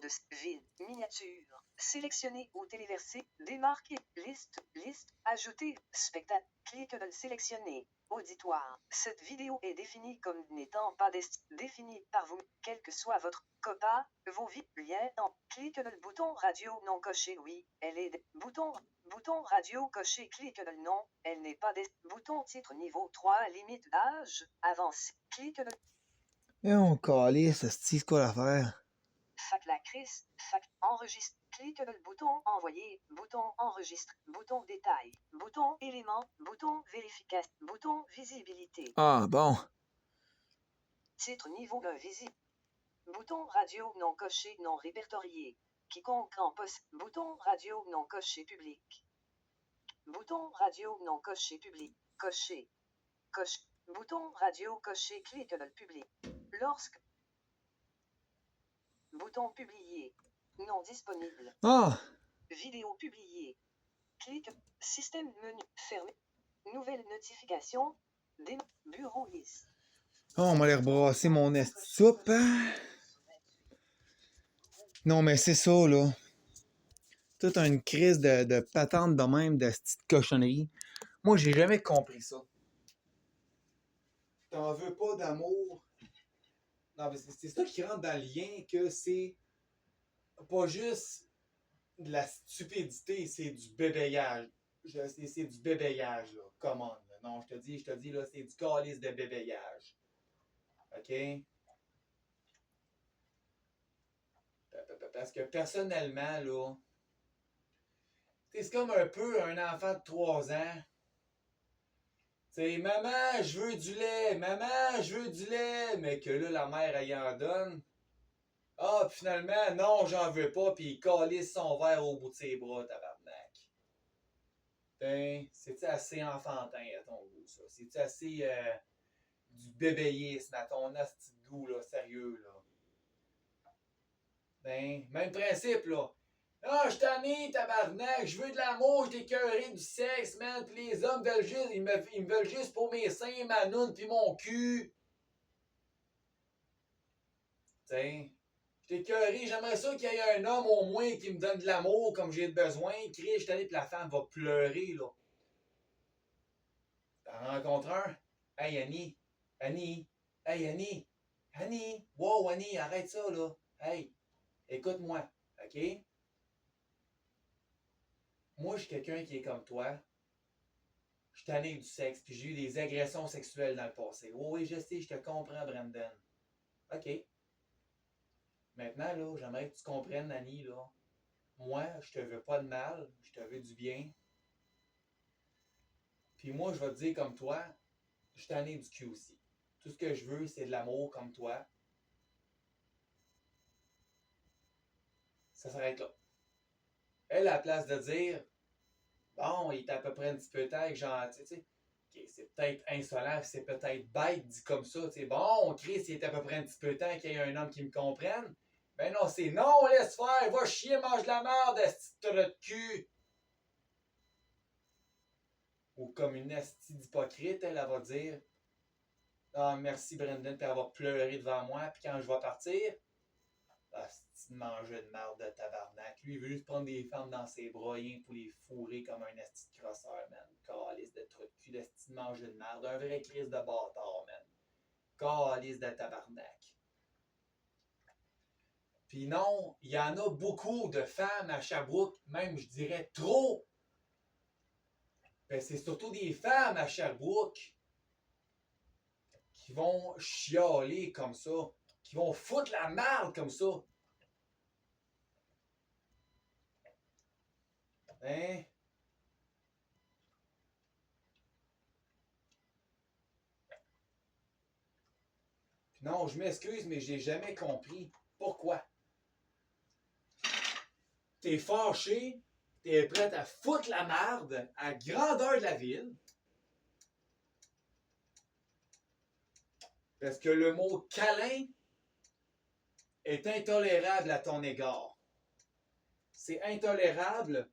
de vide, miniature, sélectionner ou téléverser, démarquer, liste, ajouter, spectacle, clique de le sélectionner, auditoire. Cette vidéo est définie comme n'étant pas définie par vous, quel que soit votre copa, vos liens en, clique de le bouton radio non coché, oui, elle est, bouton radio coché, clique de le non, elle n'est pas bouton titre niveau 3, limite d'âge, avance, clique de. Et on calisse, c'est quoi l'affaire? La crise, enregistre, clique le bouton envoyer, bouton enregistre, bouton détail, bouton élément, bouton vérification, bouton visibilité. Ah, bon. Titre niveau 1 visible. Bouton radio non coché non répertorié. Quiconque en poste. Bouton radio non coché public. Bouton radio non coché public. Coché. Coche. Bouton radio coché clique le public. Lorsque. Bouton publié. Non disponible. Ah! Vidéo publiée. Clique. Système menu. Fermé. Nouvelle notification. Bureau liste. Oh, on m'a l'air brasser mon esti de soupe. Non, mais c'est ça, là. Toute une crise de patente de même, de petite cochonnerie. Moi, j'ai jamais compris ça. T'en veux pas d'amour. Non, mais c'est ça qui rentre dans le lien que c'est pas juste de la stupidité, c'est du bébéyage. C'est du bébéyage, là. Commande. Non, je te dis, là, c'est du calice de bébéyage. OK? Parce que personnellement, là, c'est comme un peu un enfant de 3 ans. C'est maman, je veux du lait, maman, je veux du lait, mais que là, la mère, elle y en donne. Ah, puis finalement, non, j'en veux pas, puis il calisse son verre au bout de ses bras, tabarnak. Ben, c'est-tu assez enfantin à ton goût, ça? C'est-tu assez du bébéisme à ton asti de goût, là, sérieux, là? Ben, même principe, là. Ah, je t'en ai, tabarnak, je veux de l'amour, j'étais écœuré du sexe, man, pis les hommes veulent juste, ils me veulent juste pour mes seins, ma noune, pis mon cul. T'sais, j'étais écœuré, j'aimerais ça qu'il y ait un homme au moins qui me donne de l'amour comme j'ai besoin, crier, je t'allais, pis la femme va pleurer, là. T'en rencontres un? Hey, Annie, hey, Annie, wow, Annie, arrête ça, là. Hey, écoute-moi, OK? Moi, je suis quelqu'un qui est comme toi. Je suis tanné du sexe, puis j'ai eu des agressions sexuelles dans le passé. Oh, oui, je sais, je te comprends, Brandon. OK. Maintenant, là, j'aimerais que tu comprennes, Annie, là. Moi, je te veux pas de mal, je te veux du bien. Puis moi, je vais te dire comme toi, je suis tanné du cul aussi. Tout ce que je veux, c'est de l'amour comme toi. Ça s'arrête là. Elle, à la place de dire, bon, il est à peu près un petit peu tard, genre, tu sais, okay, c'est peut-être insolent, c'est peut-être bête dit comme ça, tu sais, bon, Chris, il est à peu près un petit peu temps qu'il y ait un homme qui me comprenne. Ben non, c'est non, laisse faire, va chier, mange de la merde, esti de cul. Ou comme une esti d'hypocrite, elle va dire, ah, merci Brendan, puis elle va pleurer devant moi, puis quand je vais partir, ah, c'est de manger de merde de tabarnak. Lui, il veut juste prendre des femmes dans ses bras, rien pour les fourrer comme un esti de crosseur, man. Calice de truc de cul, d'esti de manger de merde. Un vrai crise de bâtard, man. Calice de tabarnak. Puis non, il y en a beaucoup de femmes à Sherbrooke, même je dirais trop. Ben, c'est surtout des femmes à Sherbrooke qui vont chialer comme ça, qui vont foutre la merde comme ça. Hein? Non, je m'excuse, mais j'ai jamais compris. Pourquoi? T'es fâché, t'es prêt à foutre la merde à la grandeur de la ville. Parce que le mot câlin est intolérable à ton égard. C'est intolérable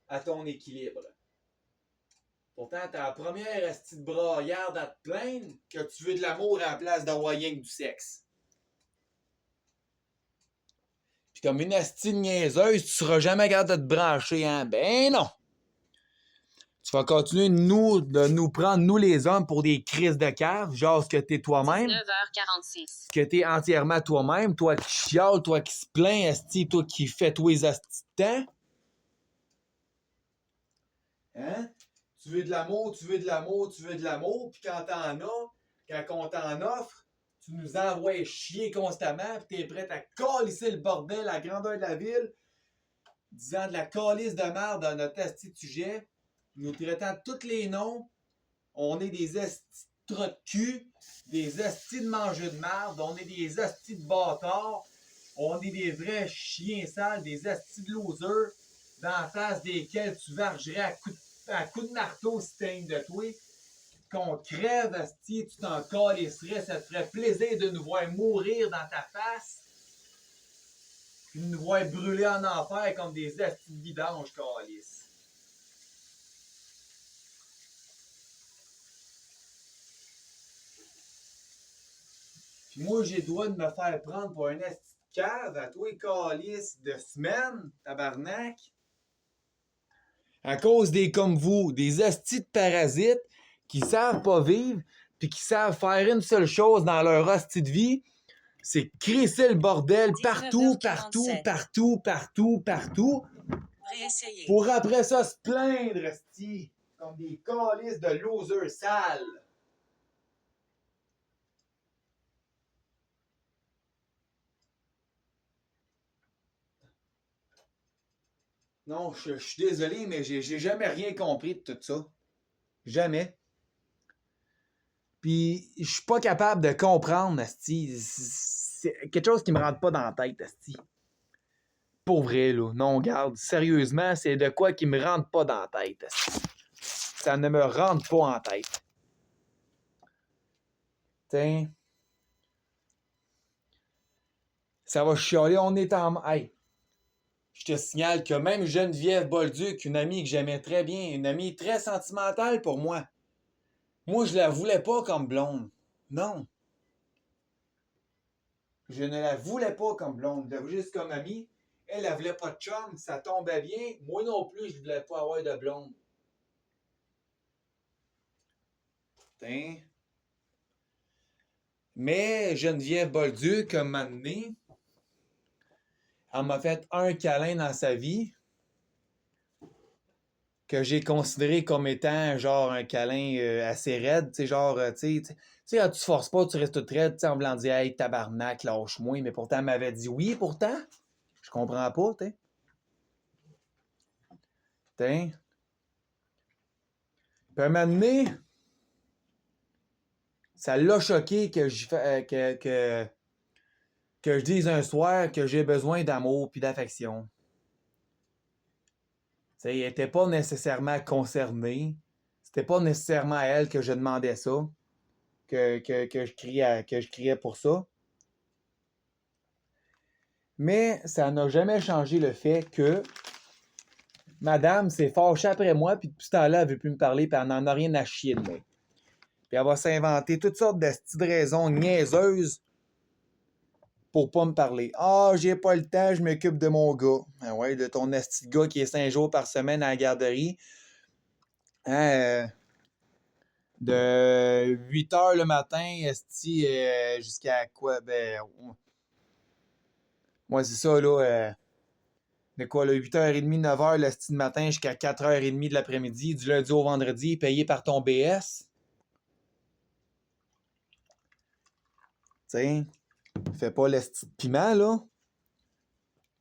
à ton équilibre. Pourtant, t'as la première asti de braillarde à te plaindre que tu veux de l'amour à la place d'envoyer du sexe. Puis comme une asti de niaiseuse, tu seras jamais capable de te brancher, hein? Ben non! Tu vas continuer de nous prendre, nous les hommes, pour des crises de cave, genre ce que t'es toi-même. 9h46. Que t'es entièrement toi-même, toi qui chiales, toi qui se plains, asti, toi qui fais tous les asti de temps. Hein? Tu veux de l'amour, tu veux de l'amour, tu veux de l'amour, puis quand t'en as, quand on t'en offre, tu nous envoies chier constamment, puis t'es prêt à calisser le bordel à la grandeur de la ville, disant de la calice de merde dans notre asti de sujet, nous traitant de tous les noms, on est des asti de trous de cul, des astis de manger de merde, on est des astis de bâtards, on est des vrais chiens sales, des astis de losers, dans la face desquels tu vargerais à coups de marteau si t'es de toi, qu'on crève, asti, tu t'en calisserais, ça te ferait plaisir de nous voir mourir dans ta face, puis de nous voir brûler en enfer comme des astis de vidange, calice. Puis moi, j'ai le droit de me faire prendre pour un asti de cave à toi, calice de semaine, tabarnak. À cause des comme vous, des astis de parasites qui savent pas vivre puis qui savent faire une seule chose dans leur asti de vie, c'est crisser le bordel partout, partout, 19h47. partout, partout, partout, Réessayez. pour après ça se plaindre, asti, comme des calices de losers sales. Non, je suis désolé, mais j'ai jamais rien compris de tout ça. Jamais. Puis, je suis pas capable de comprendre, asti. C'est quelque chose qui me rentre pas dans la tête, asti. Pour vrai, là. Non, garde, sérieusement, c'est de quoi qui me rentre pas dans la tête, asti. Ça ne me rentre pas en tête. Tiens. Ça va chialer, on est en... Hey! Je te signale que même Geneviève Bolduc, une amie que j'aimais très bien, une amie très sentimentale pour moi, je la voulais pas comme blonde. Non. Je ne la voulais pas comme blonde. Je la voulais juste comme amie. Elle voulait pas de chum. Ça tombait bien. Moi non plus, je voulais pas avoir de blonde. Putain. Mais Geneviève Bolduc, un moment donné, elle m'a fait un câlin dans sa vie que j'ai considéré comme étant genre un câlin assez raide. Tu sais, genre, tu sais, quand tu te forces pas, tu restes tout raide, tu sais, en blanc dit hey, tabarnak, lâche-moi. Mais pourtant, elle m'avait dit oui, pourtant. Je comprends pas, tu sais. Putain. Puis à un moment donné, ça l'a choqué que je dise un soir que j'ai besoin d'amour puis d'affection. T'sais, elle n'était pas nécessairement concernée. C'était pas nécessairement à elle que je demandais ça, que je criais pour ça. Mais ça n'a jamais changé le fait que madame s'est fâchée après moi, puis depuis ce temps-là, elle veut plus me parler, puis elle n'en a rien à chier de moi. Puis elle va s'inventer toutes sortes de petites raisons niaiseuses pour pas me parler. Ah, j'ai pas le temps, je m'occupe de mon gars. Ah ouais, de ton esti de gars qui est 5 jours par semaine à la garderie. Hein, de 8 h le matin, esti, jusqu'à quoi? Ben, moi, c'est ça, là. De quoi, là, 8h30, 9 h, l'esti de matin, jusqu'à 4h30 de l'après-midi, du lundi au vendredi, payé par ton BS. Tiens, fais pas l'esti de piment, là.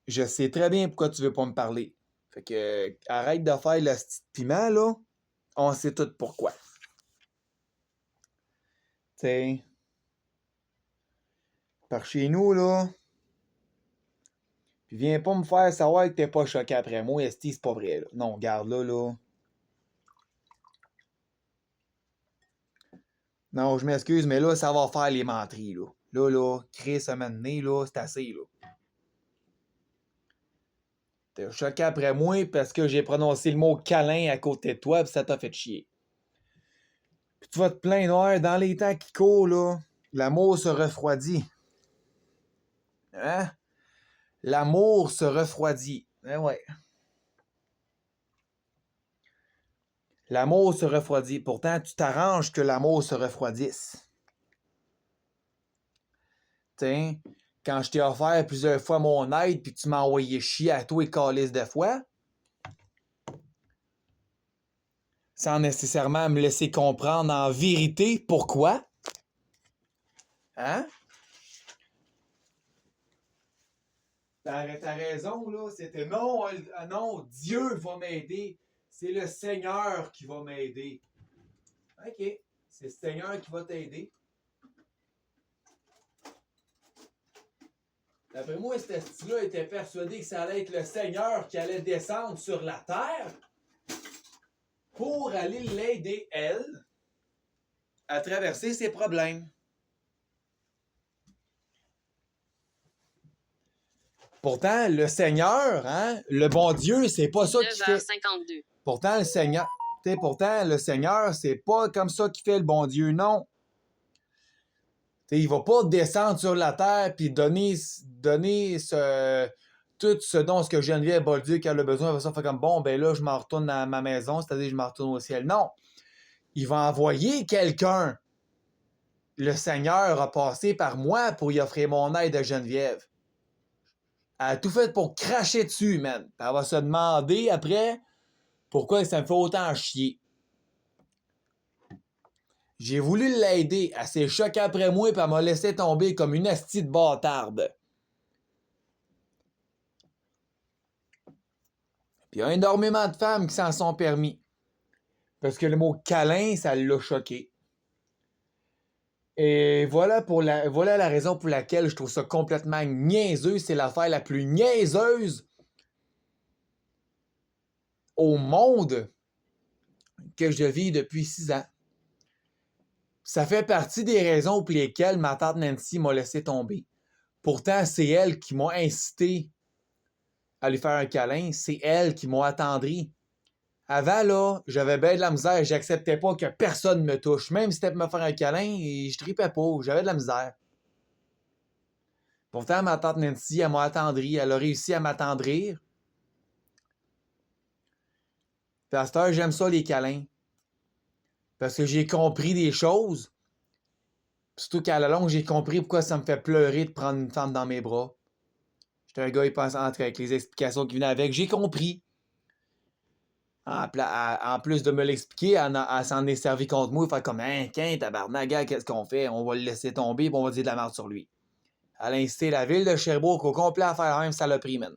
Je sais très bien pourquoi tu veux pas me parler. Fait que, arrête de faire l'esti de piment, là. On sait tout pourquoi. T'sais. par chez nous, là. Puis viens pas me faire savoir que t'es pas choqué après moi, esti, c'est pas vrai, là. Non, regarde là, là. Non, je m'excuse, mais là, ça va faire les menteries, là. Là, Chris, à un moment donné, là, c'est assez, là. T'es choqué après moi parce que j'ai prononcé le mot câlin à côté de toi pis ça t'a fait chier. Puis tu vas te plaindre, dans les temps qui courent, là, l'amour se refroidit. Hein? L'amour se refroidit. Ouais. L'amour se refroidit. Pourtant, tu t'arranges que l'amour se refroidisse. Tiens, quand je t'ai offert plusieurs fois mon aide puis tu m'as envoyé chier à toi et calice de fois, sans nécessairement me laisser comprendre en vérité pourquoi. Hein? T'as raison, là. C'était non, non, Dieu va m'aider. C'est le Seigneur qui va m'aider. OK. C'est le Seigneur qui va t'aider. D'après moi, cet esti-là était persuadé que ça allait être le Seigneur qui allait descendre sur la terre pour aller l'aider, elle, à traverser ses problèmes. Pourtant, le Seigneur, hein, le bon Dieu, c'est pas ça qu'il fait. 9h52. Pourtant, le Seigneur, c'est pas comme ça qu'il fait le bon Dieu, non. T'sais, il va pas descendre sur la terre puis donner tout ce dont ce que Geneviève Bolduc a le besoin. Il va ça faire comme bon, ben là, je m'en retourne à ma maison, c'est-à-dire je m'en retourne au ciel. Non. Il va envoyer quelqu'un. Le Seigneur a passé par moi pour y offrir mon aide à Geneviève. Elle a tout fait pour cracher dessus, man. Elle va se demander après pourquoi ça me fait autant chier. J'ai voulu l'aider. Elle s'est choquée après moi et elle m'a laissé tomber comme une asti de bâtarde. Puis il y a énormément de femmes qui s'en sont permis. Parce que le mot câlin, ça l'a choqué. Et voilà la raison pour laquelle je trouve ça complètement niaiseux. C'est l'affaire la plus niaiseuse au monde que je vis depuis 6 ans. Ça fait partie des raisons pour lesquelles ma tante Nancy m'a laissé tomber. Pourtant, c'est elle qui m'a incité à lui faire un câlin. C'est elle qui m'a attendri. Avant, là, j'avais bien de la misère. J'acceptais pas que personne me touche. Même si c'était pour me faire un câlin, je tripais pas. J'avais de la misère. Pourtant, ma tante Nancy, elle m'a attendri. Elle a réussi à m'attendrir. Puis à cette heure, j'aime ça, les câlins. Parce que j'ai compris des choses. Surtout qu'à la longue, j'ai compris pourquoi ça me fait pleurer de prendre une femme dans mes bras. J'étais un gars épencentre avec les explications qui venaient avec. J'ai compris. En plus de me l'expliquer, elle s'en est servi contre moi. Elle fait comme, hein, tabarnak, gars, qu'est-ce qu'on fait? On va le laisser tomber et on va dire de la merde sur lui. Elle a incité la ville de Sherbrooke au complet à faire la même saloperie, man.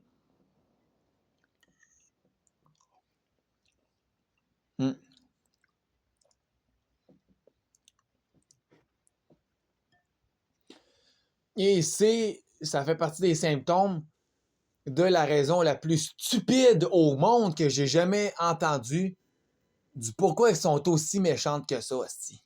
Et ça fait partie des symptômes de la raison la plus stupide au monde que j'ai jamais entendue du pourquoi elles sont aussi méchantes que ça, hostie.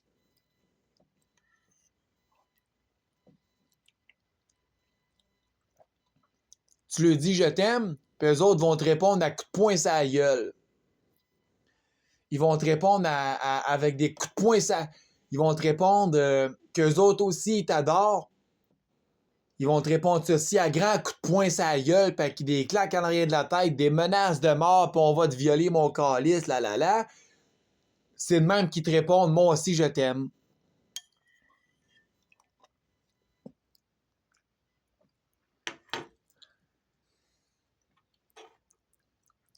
Tu leur dis je t'aime, puis eux autres vont te répondre à coups de poing sur la gueule. Ils vont te répondre avec des coups de poing sur Ils vont te répondre qu'eux autres aussi, ils t'adorent. Ils vont te répondre ceci à grands coups de poing sur la gueule, puis avec des claques en arrière de la tête, des menaces de mort, puis on va te violer mon calice, là. C'est le même qui te répondent, moi aussi je t'aime.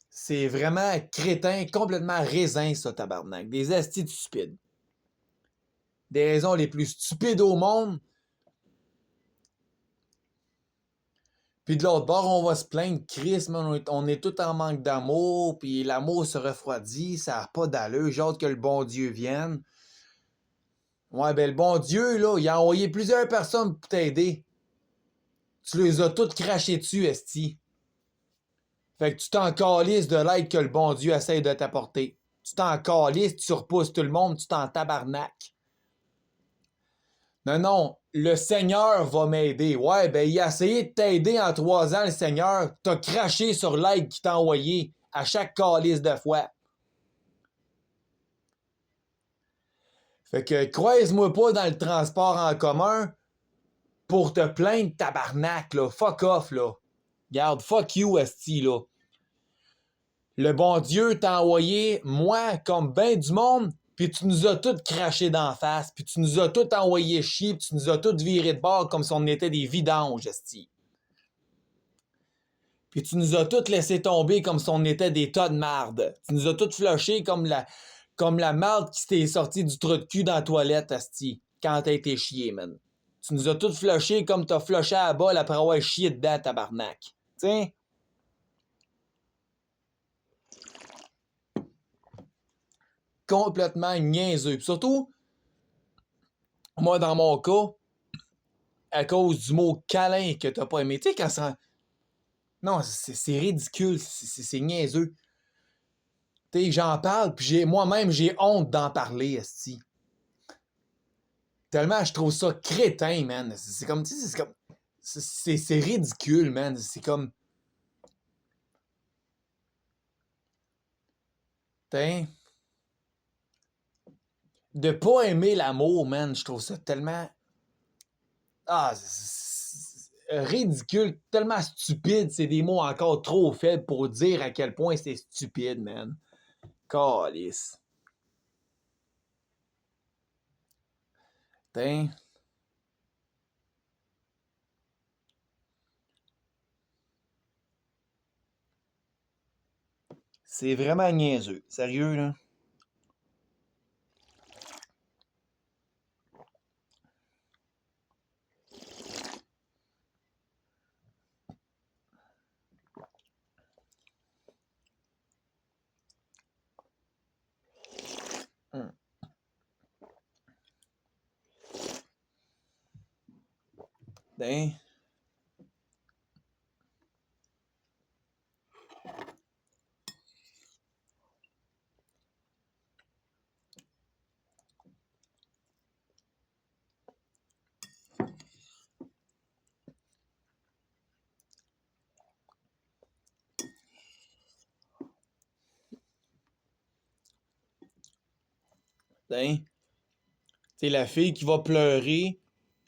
C'est vraiment crétin, complètement raisin, ça, tabarnak. Des astis de stupides. Des raisons les plus stupides au monde. Puis de l'autre bord, on va se plaindre, Chris, on est tout en manque d'amour, puis l'amour se refroidit, ça n'a pas d'allure, j'ai hâte que le bon Dieu vienne. Ouais, ben le bon Dieu, là, il a envoyé plusieurs personnes pour t'aider. Tu les as toutes crachées dessus, esti. Fait que tu t'en calisses de l'aide que le bon Dieu essaye de t'apporter. Tu t'en calisses, tu repousses tout le monde, tu t'en tabarnaques. Non, non, le Seigneur va m'aider. Ouais, ben il a essayé de t'aider en 3 ans, le Seigneur. T'as craché sur l'aide qu'il t'a envoyé à chaque calice de fois. Fait que croise-moi pas dans le transport en commun pour te plaindre, tabarnak, là. Fuck off, là. Garde, fuck you, esti, là. Le bon Dieu t'a envoyé, moi, comme ben du monde, puis tu nous as tous craché d'en face, puis tu nous as tous envoyé chier, puis tu nous as tous viré de bord comme si on était des vidanges, esti. Puis tu nous as tous laissé tomber comme si on était des tas de marde. Tu nous as tous flushés comme la marde qui t'est sortie du trou de cul dans la toilette, esti, quand t'as été chié, man. Tu nous as tous flushés comme t'as flushé à la balle après avoir chié dedans, tabarnak. T'sais? Complètement niaiseux. Puis surtout, moi, dans mon cas, à cause du mot câlin que t'as pas aimé. Tu sais, quand ça... Non, c'est ridicule. C'est niaiseux. Tu sais, j'en parle, puis moi-même, j'ai honte d'en parler, esti. Tellement je trouve ça crétin, man. C'est comme... Tu sais, c'est comme... C'est ridicule, man. C'est comme... T'sais... De pas aimer l'amour, man, je trouve ça tellement... Ah, c'est ridicule, tellement stupide. C'est des mots encore trop faibles pour dire à quel point c'est stupide, man. Calice. T'sais... C'est vraiment niaiseux. Sérieux, là. Hum. Ben... Tu sais, la fille qui va pleurer,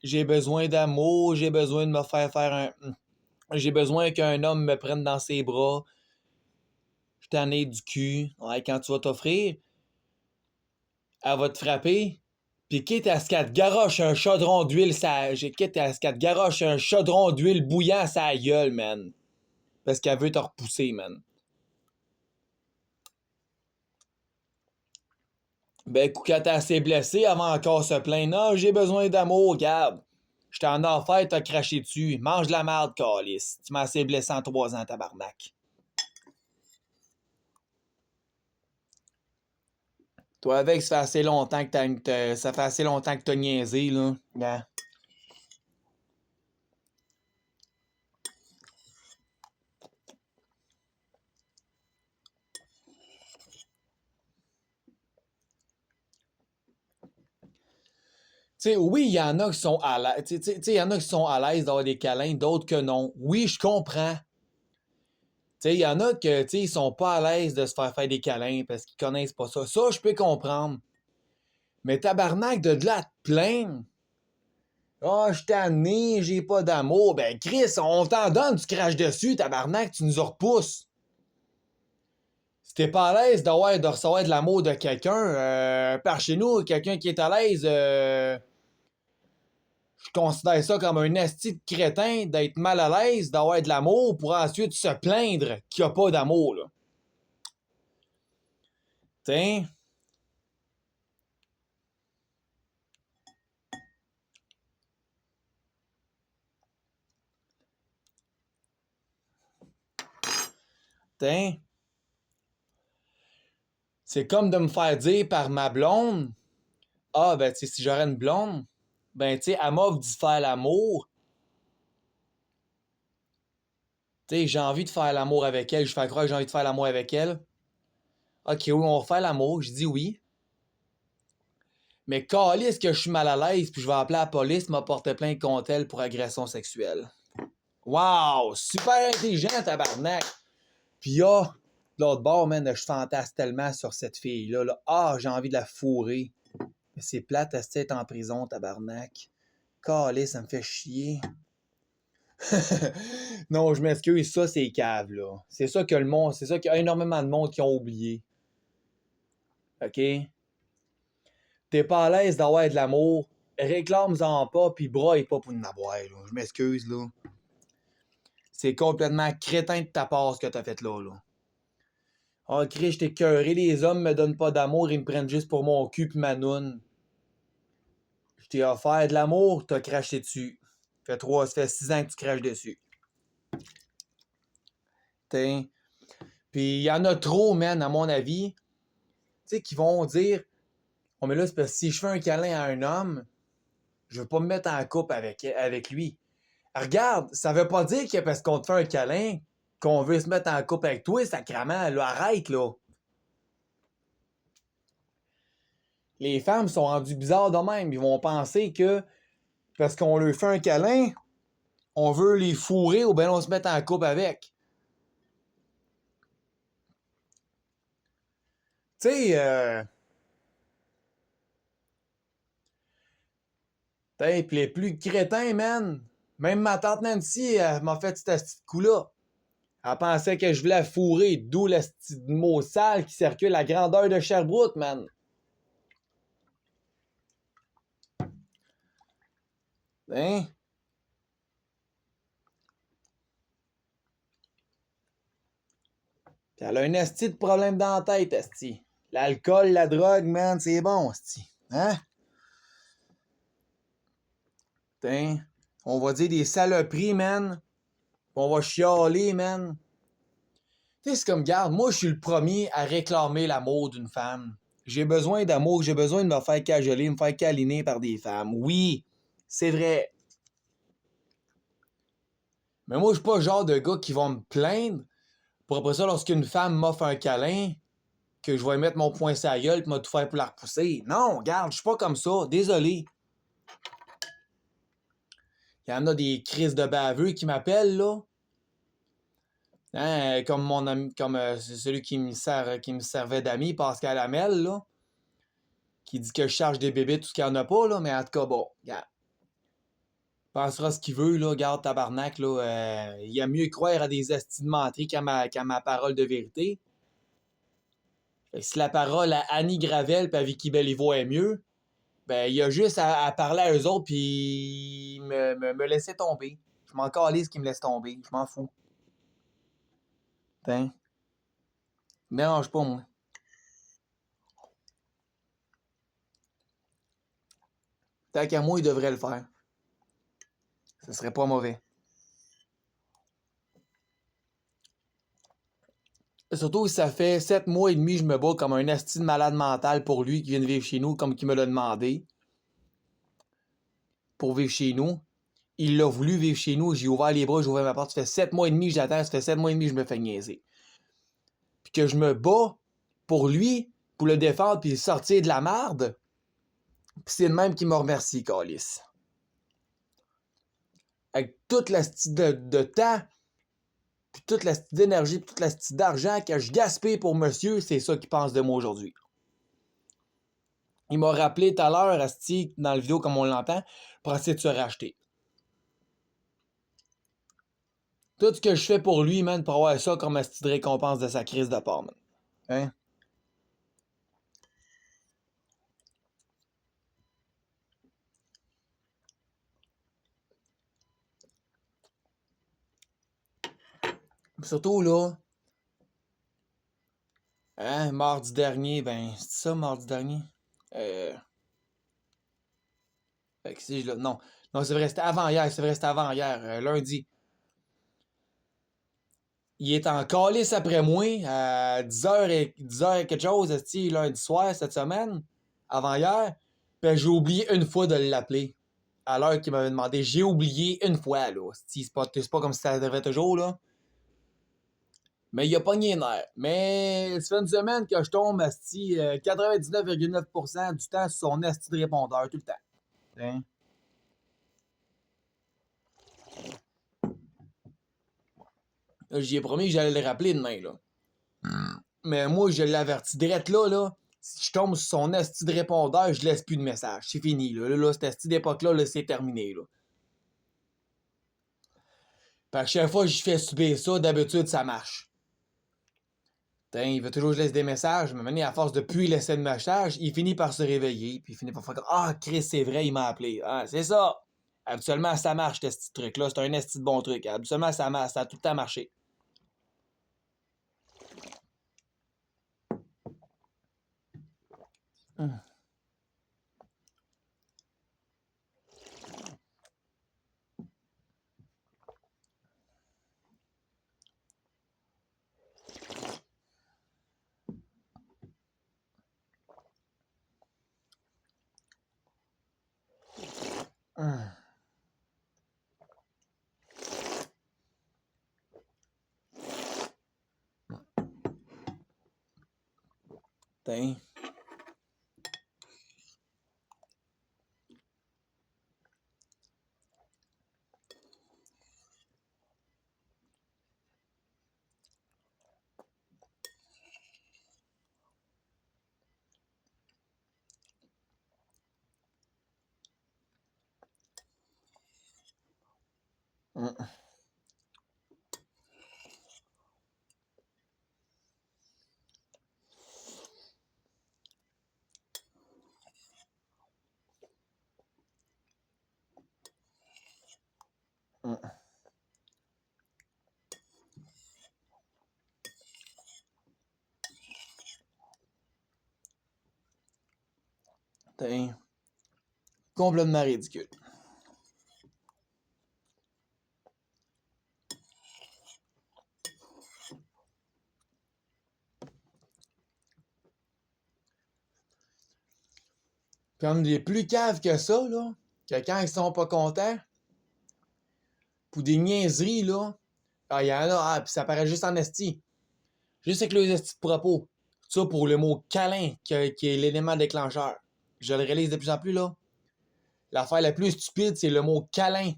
j'ai besoin d'amour, j'ai besoin de me faire un... J'ai besoin qu'un homme me prenne dans ses bras. Je t'en ai du cul. Ouais, quand tu vas t'offrir, elle va te frapper. Puis quitte à ce qu'elle te garoche un chaudron d'huile, quitte à ce qu'elle te garoche un chaudron d'huile bouillant à sa gueule, man. Parce qu'elle veut te repousser, man. Ben, quand t'es assez blessé, elle va encore se plaindre. Non, j'ai besoin d'amour, Gab. Je t'en ai offert, t'as craché dessus. Mange de la merde, calice. Tu m'as assez blessé en 3 ans, tabarnak. Toi, avec, ça fait assez longtemps que t'as niaisé, là. Yeah. Tu sais, oui, il y en a qui sont à l'aise. Tu sais, il y en a qui sont à l'aise d'avoir des câlins, d'autres que non. Oui, je comprends. Tu sais, il y en a que, tu sais, ils sont pas à l'aise de se faire des câlins parce qu'ils connaissent pas ça. Ça, je peux comprendre. Mais tabarnak, de là à te plaindre. Ah, je t'ai tanné, j'ai pas d'amour. Ben, Chris, on t'en donne, tu craches dessus, tabarnak, tu nous repousses. Si t'es pas à l'aise de recevoir de l'amour de quelqu'un, par chez nous, quelqu'un qui est à l'aise, je considère ça comme un esti de crétin d'être mal à l'aise, d'avoir de l'amour pour ensuite se plaindre qu'il n'y a pas d'amour, là. Tiens. Tiens. C'est comme de me faire dire par ma blonde, ah, ben, tu sais, si j'aurais une blonde, ben, tu sais, elle m'offre d'y faire l'amour. Tu sais, j'ai envie de faire l'amour avec elle. Je fais croire que j'ai envie de faire l'amour avec elle. Ok, oui, on va faire l'amour. Je dis oui. Mais calisse que je suis mal à l'aise, puis je vais appeler la police, m'a porté plainte contre elle pour agression sexuelle. Wow! Super intelligent, tabarnak! Puis de l'autre bord, man, je fantasme tellement sur cette fille-là. Là. Ah, j'ai envie de la fourrer. Mais c'est plate, elle être en prison, tabarnak. Calisse, ça me fait chier. Non, je m'excuse, ça, c'est cave, là. C'est ça que le monde, c'est ça qu'il y a énormément de monde qui ont oublié. OK? T'es pas à l'aise d'avoir de l'amour, réclame-en pas, pis braille pas pour en avoir, là. Je m'excuse, là. C'est complètement crétin de ta part, ce que t'as fait là, là. Ah, Chris, je t'ai cœuré, les hommes me donnent pas d'amour, ils me prennent juste pour mon cul pis ma noune. Je t'ai offert de l'amour, t'as craché dessus. Ça fait 6 ans que tu craches dessus. T'sais. Puis il y en a trop, man, à mon avis, tu sais, qui vont dire « Oh, mais là, c'est parce que si je fais un câlin à un homme, je veux pas me mettre en couple avec lui. » Regarde, ça veut pas dire que parce qu'on te fait un câlin, qu'on veut se mettre en couple avec toi, sacrément, là, arrête, là. Les femmes sont rendues bizarres de même. Ils vont penser que parce qu'on leur fait un câlin, on veut les fourrer ou bien on se met en couple avec. Tu sais, pis les plus crétins, man. Même ma tante Nancy, elle m'a fait ce petit coup-là. Elle pensait que je voulais la fourrer, d'où le petit mot sale qui circule à grandeur de Sherbrooke, man. Hein? Pis elle a un esti de problème dans la tête, esti. L'alcool, la drogue, man, c'est bon, esti. Hein? Putain, on va dire des saloperies, man. On va chialer, man. Tu sais, c'est comme, garde, moi, je suis le premier à réclamer l'amour d'une femme. J'ai besoin d'amour, j'ai besoin de me faire cajoler, me faire câliner par des femmes. Oui, c'est vrai. Mais moi, je suis pas le genre de gars qui va me plaindre pour après ça, lorsqu'une femme m'offre un câlin, que je vais mettre mon poing sur la gueule et m'a tout faire pour la repousser. Non, regarde, je suis pas comme ça. Désolé. Il y en a des crises de baveux qui m'appellent, là. Hein, comme mon ami, comme c'est celui qui me servait d'ami, Pascal Hamel, là. Qui dit que je charge des bébés tout ce qu'il n'y en a pas, là. Mais en tout cas, bon, regarde. Il pensera ce qu'il veut, là. Garde tabarnak, là. Il y a mieux croire à des astis de menterie qu'à ma parole de vérité. Fait que si la parole à Annie Gravel et à Vicky Béliveau est mieux, ben, il y a juste à parler à eux autres puis me laisser tomber. Je m'en calisse qu'ils me laissent tomber. Je m'en fous. Putain. Me dérange pas, moi. Tant qu'à moi, il devrait le faire. Ce serait pas mauvais. Surtout si ça fait 7 mois et demi que je me bats comme un asti de malade mental pour lui qui vient de vivre chez nous comme qu'il me l'a demandé. Pour vivre chez nous. Il l'a voulu vivre chez nous. J'ai ouvert les bras, j'ai ouvert ma porte. Ça fait 7 mois et demi que j'attends. Ça fait 7 mois et demi que je me fais niaiser. Puis que je me bats pour lui, pour le défendre puis le sortir de la marde. Puis c'est le même qui me remercie, câlisse. Avec toute la style de temps, puis toute la style d'énergie, puis toute la style d'argent que je gaspille pour monsieur, c'est ça qu'il pense de moi aujourd'hui. Il m'a rappelé tout à l'heure, asti, dans la vidéo comme on l'entend, pour essayer de se racheter. Tout ce que je fais pour lui, man, pour avoir ça comme asti de récompense de sa crise de part, man. Hein? Surtout, là, hein, mardi dernier, ben, c'est ça, mardi dernier? Fait que si je non, c'est vrai, c'était avant-hier, lundi. Il est en calice après moi, à 10h et quelque chose, lundi soir, cette semaine, avant-hier. Ben, j'ai oublié une fois de l'appeler. À l'heure qu'il m'avait demandé. J'ai oublié une fois, là. C'est pas comme si ça arrivait toujours, là. Mais il a pogné les nerfs. Mais ça fait une semaine que je tombe asti 99,9% du temps sur son asti de répondeur, tout le temps. Hein? J'y ai promis que j'allais le rappeler demain, là. Mais moi, je l'avertis direct là, si je tombe sur son asti de répondeur, je laisse plus de message. C'est fini, là. Cette asti d'époque-là, là, c'est terminé, là. Fait que chaque fois que je fais subir ça, d'habitude, ça marche. Il veut toujours que je laisse des messages, mais maintenant, à force de plus laisser de messages, il finit par se réveiller, puis il finit par faire comme « Ah, Chris, c'est vrai, il m'a appelé. Ah, c'est ça! » Habituellement, ça marche, ce petit truc-là. C'est un esti de bon truc. Habituellement, ça marche. Ça a tout le temps marché. Tain. Tain. Complètement ridicule. Comme les plus caves que ça, là, que quand ils sont pas contents, pour des niaiseries, là, il y en a, puis ça paraît juste en esti. Juste avec les esti de propos. Ça pour le mot câlin, qui est l'élément déclencheur. Je le réalise de plus en plus, là. L'affaire la plus stupide, c'est le mot câlin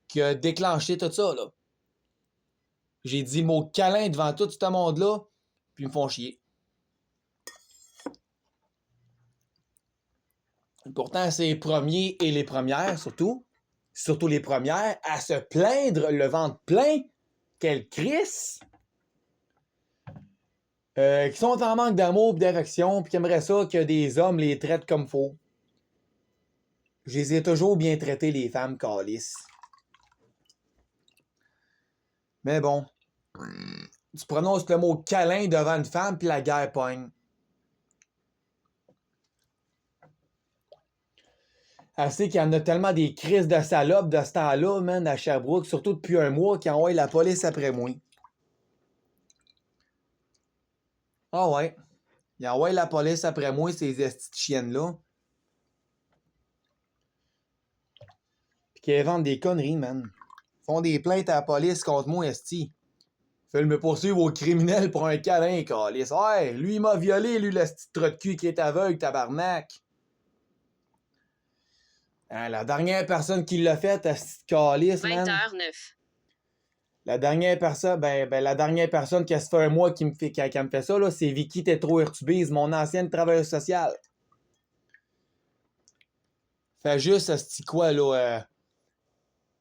qui a déclenché tout ça, là. J'ai dit le mot câlin devant tout ce monde-là, puis ils me font chier. Pourtant, c'est les premiers et les premières, surtout les premières, à se plaindre le ventre plein, quelle crisse, qui sont en manque d'amour et d'affection, puis qui aimeraient ça que des hommes les traitent comme faut. Je les ai toujours bien traités, les femmes calices. Mais bon, tu prononces le mot câlin devant une femme, puis la guerre pogne. Assez qu'il y en a tellement des crises de salopes de ce temps-là, man, à Sherbrooke, surtout depuis un mois, qui envoient la police après moi. Ah ouais. Ils envoient la police après moi, ces estis de chiennes-là. Puis qu'ils vendent des conneries, man. Ils font des plaintes à la police contre moi, esti. Ils veulent me poursuivre au criminel pour un câlin, calice. Ouais, lui, il m'a violé, lui, le petit trou de cul qui est aveugle, tabarnak. Hein, la dernière personne qui l'a fait, esti de calice, man. 20h09. La dernière personne, la dernière personne qui a se fait un mois qui me fait ça, là, c'est Vicky Tétro-Urtubise, mon ancienne travailleuse sociale. Fait juste, esti quoi, là,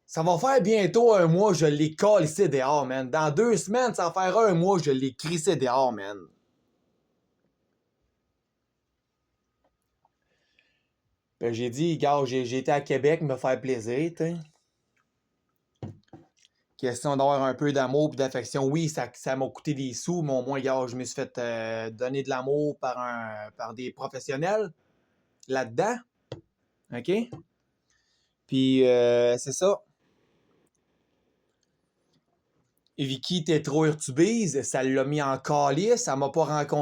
ça va faire bientôt un mois, je l'ai calissé dehors, man. Dans 2 semaines, ça va faire un mois, je l'ai crissé dehors, man. Ben, j'ai dit, gars, j'ai été à Québec me faire plaisir, t'sais. Question d'avoir un peu d'amour et d'affection. Oui, ça m'a coûté des sous, mais au moins, gars, je me suis fait donner de l'amour par des professionnels là-dedans. OK? Puis, c'est ça. Et Vicky Tétro-Urtubise, ça l'a mis en calice. Elle m'a pas rencontré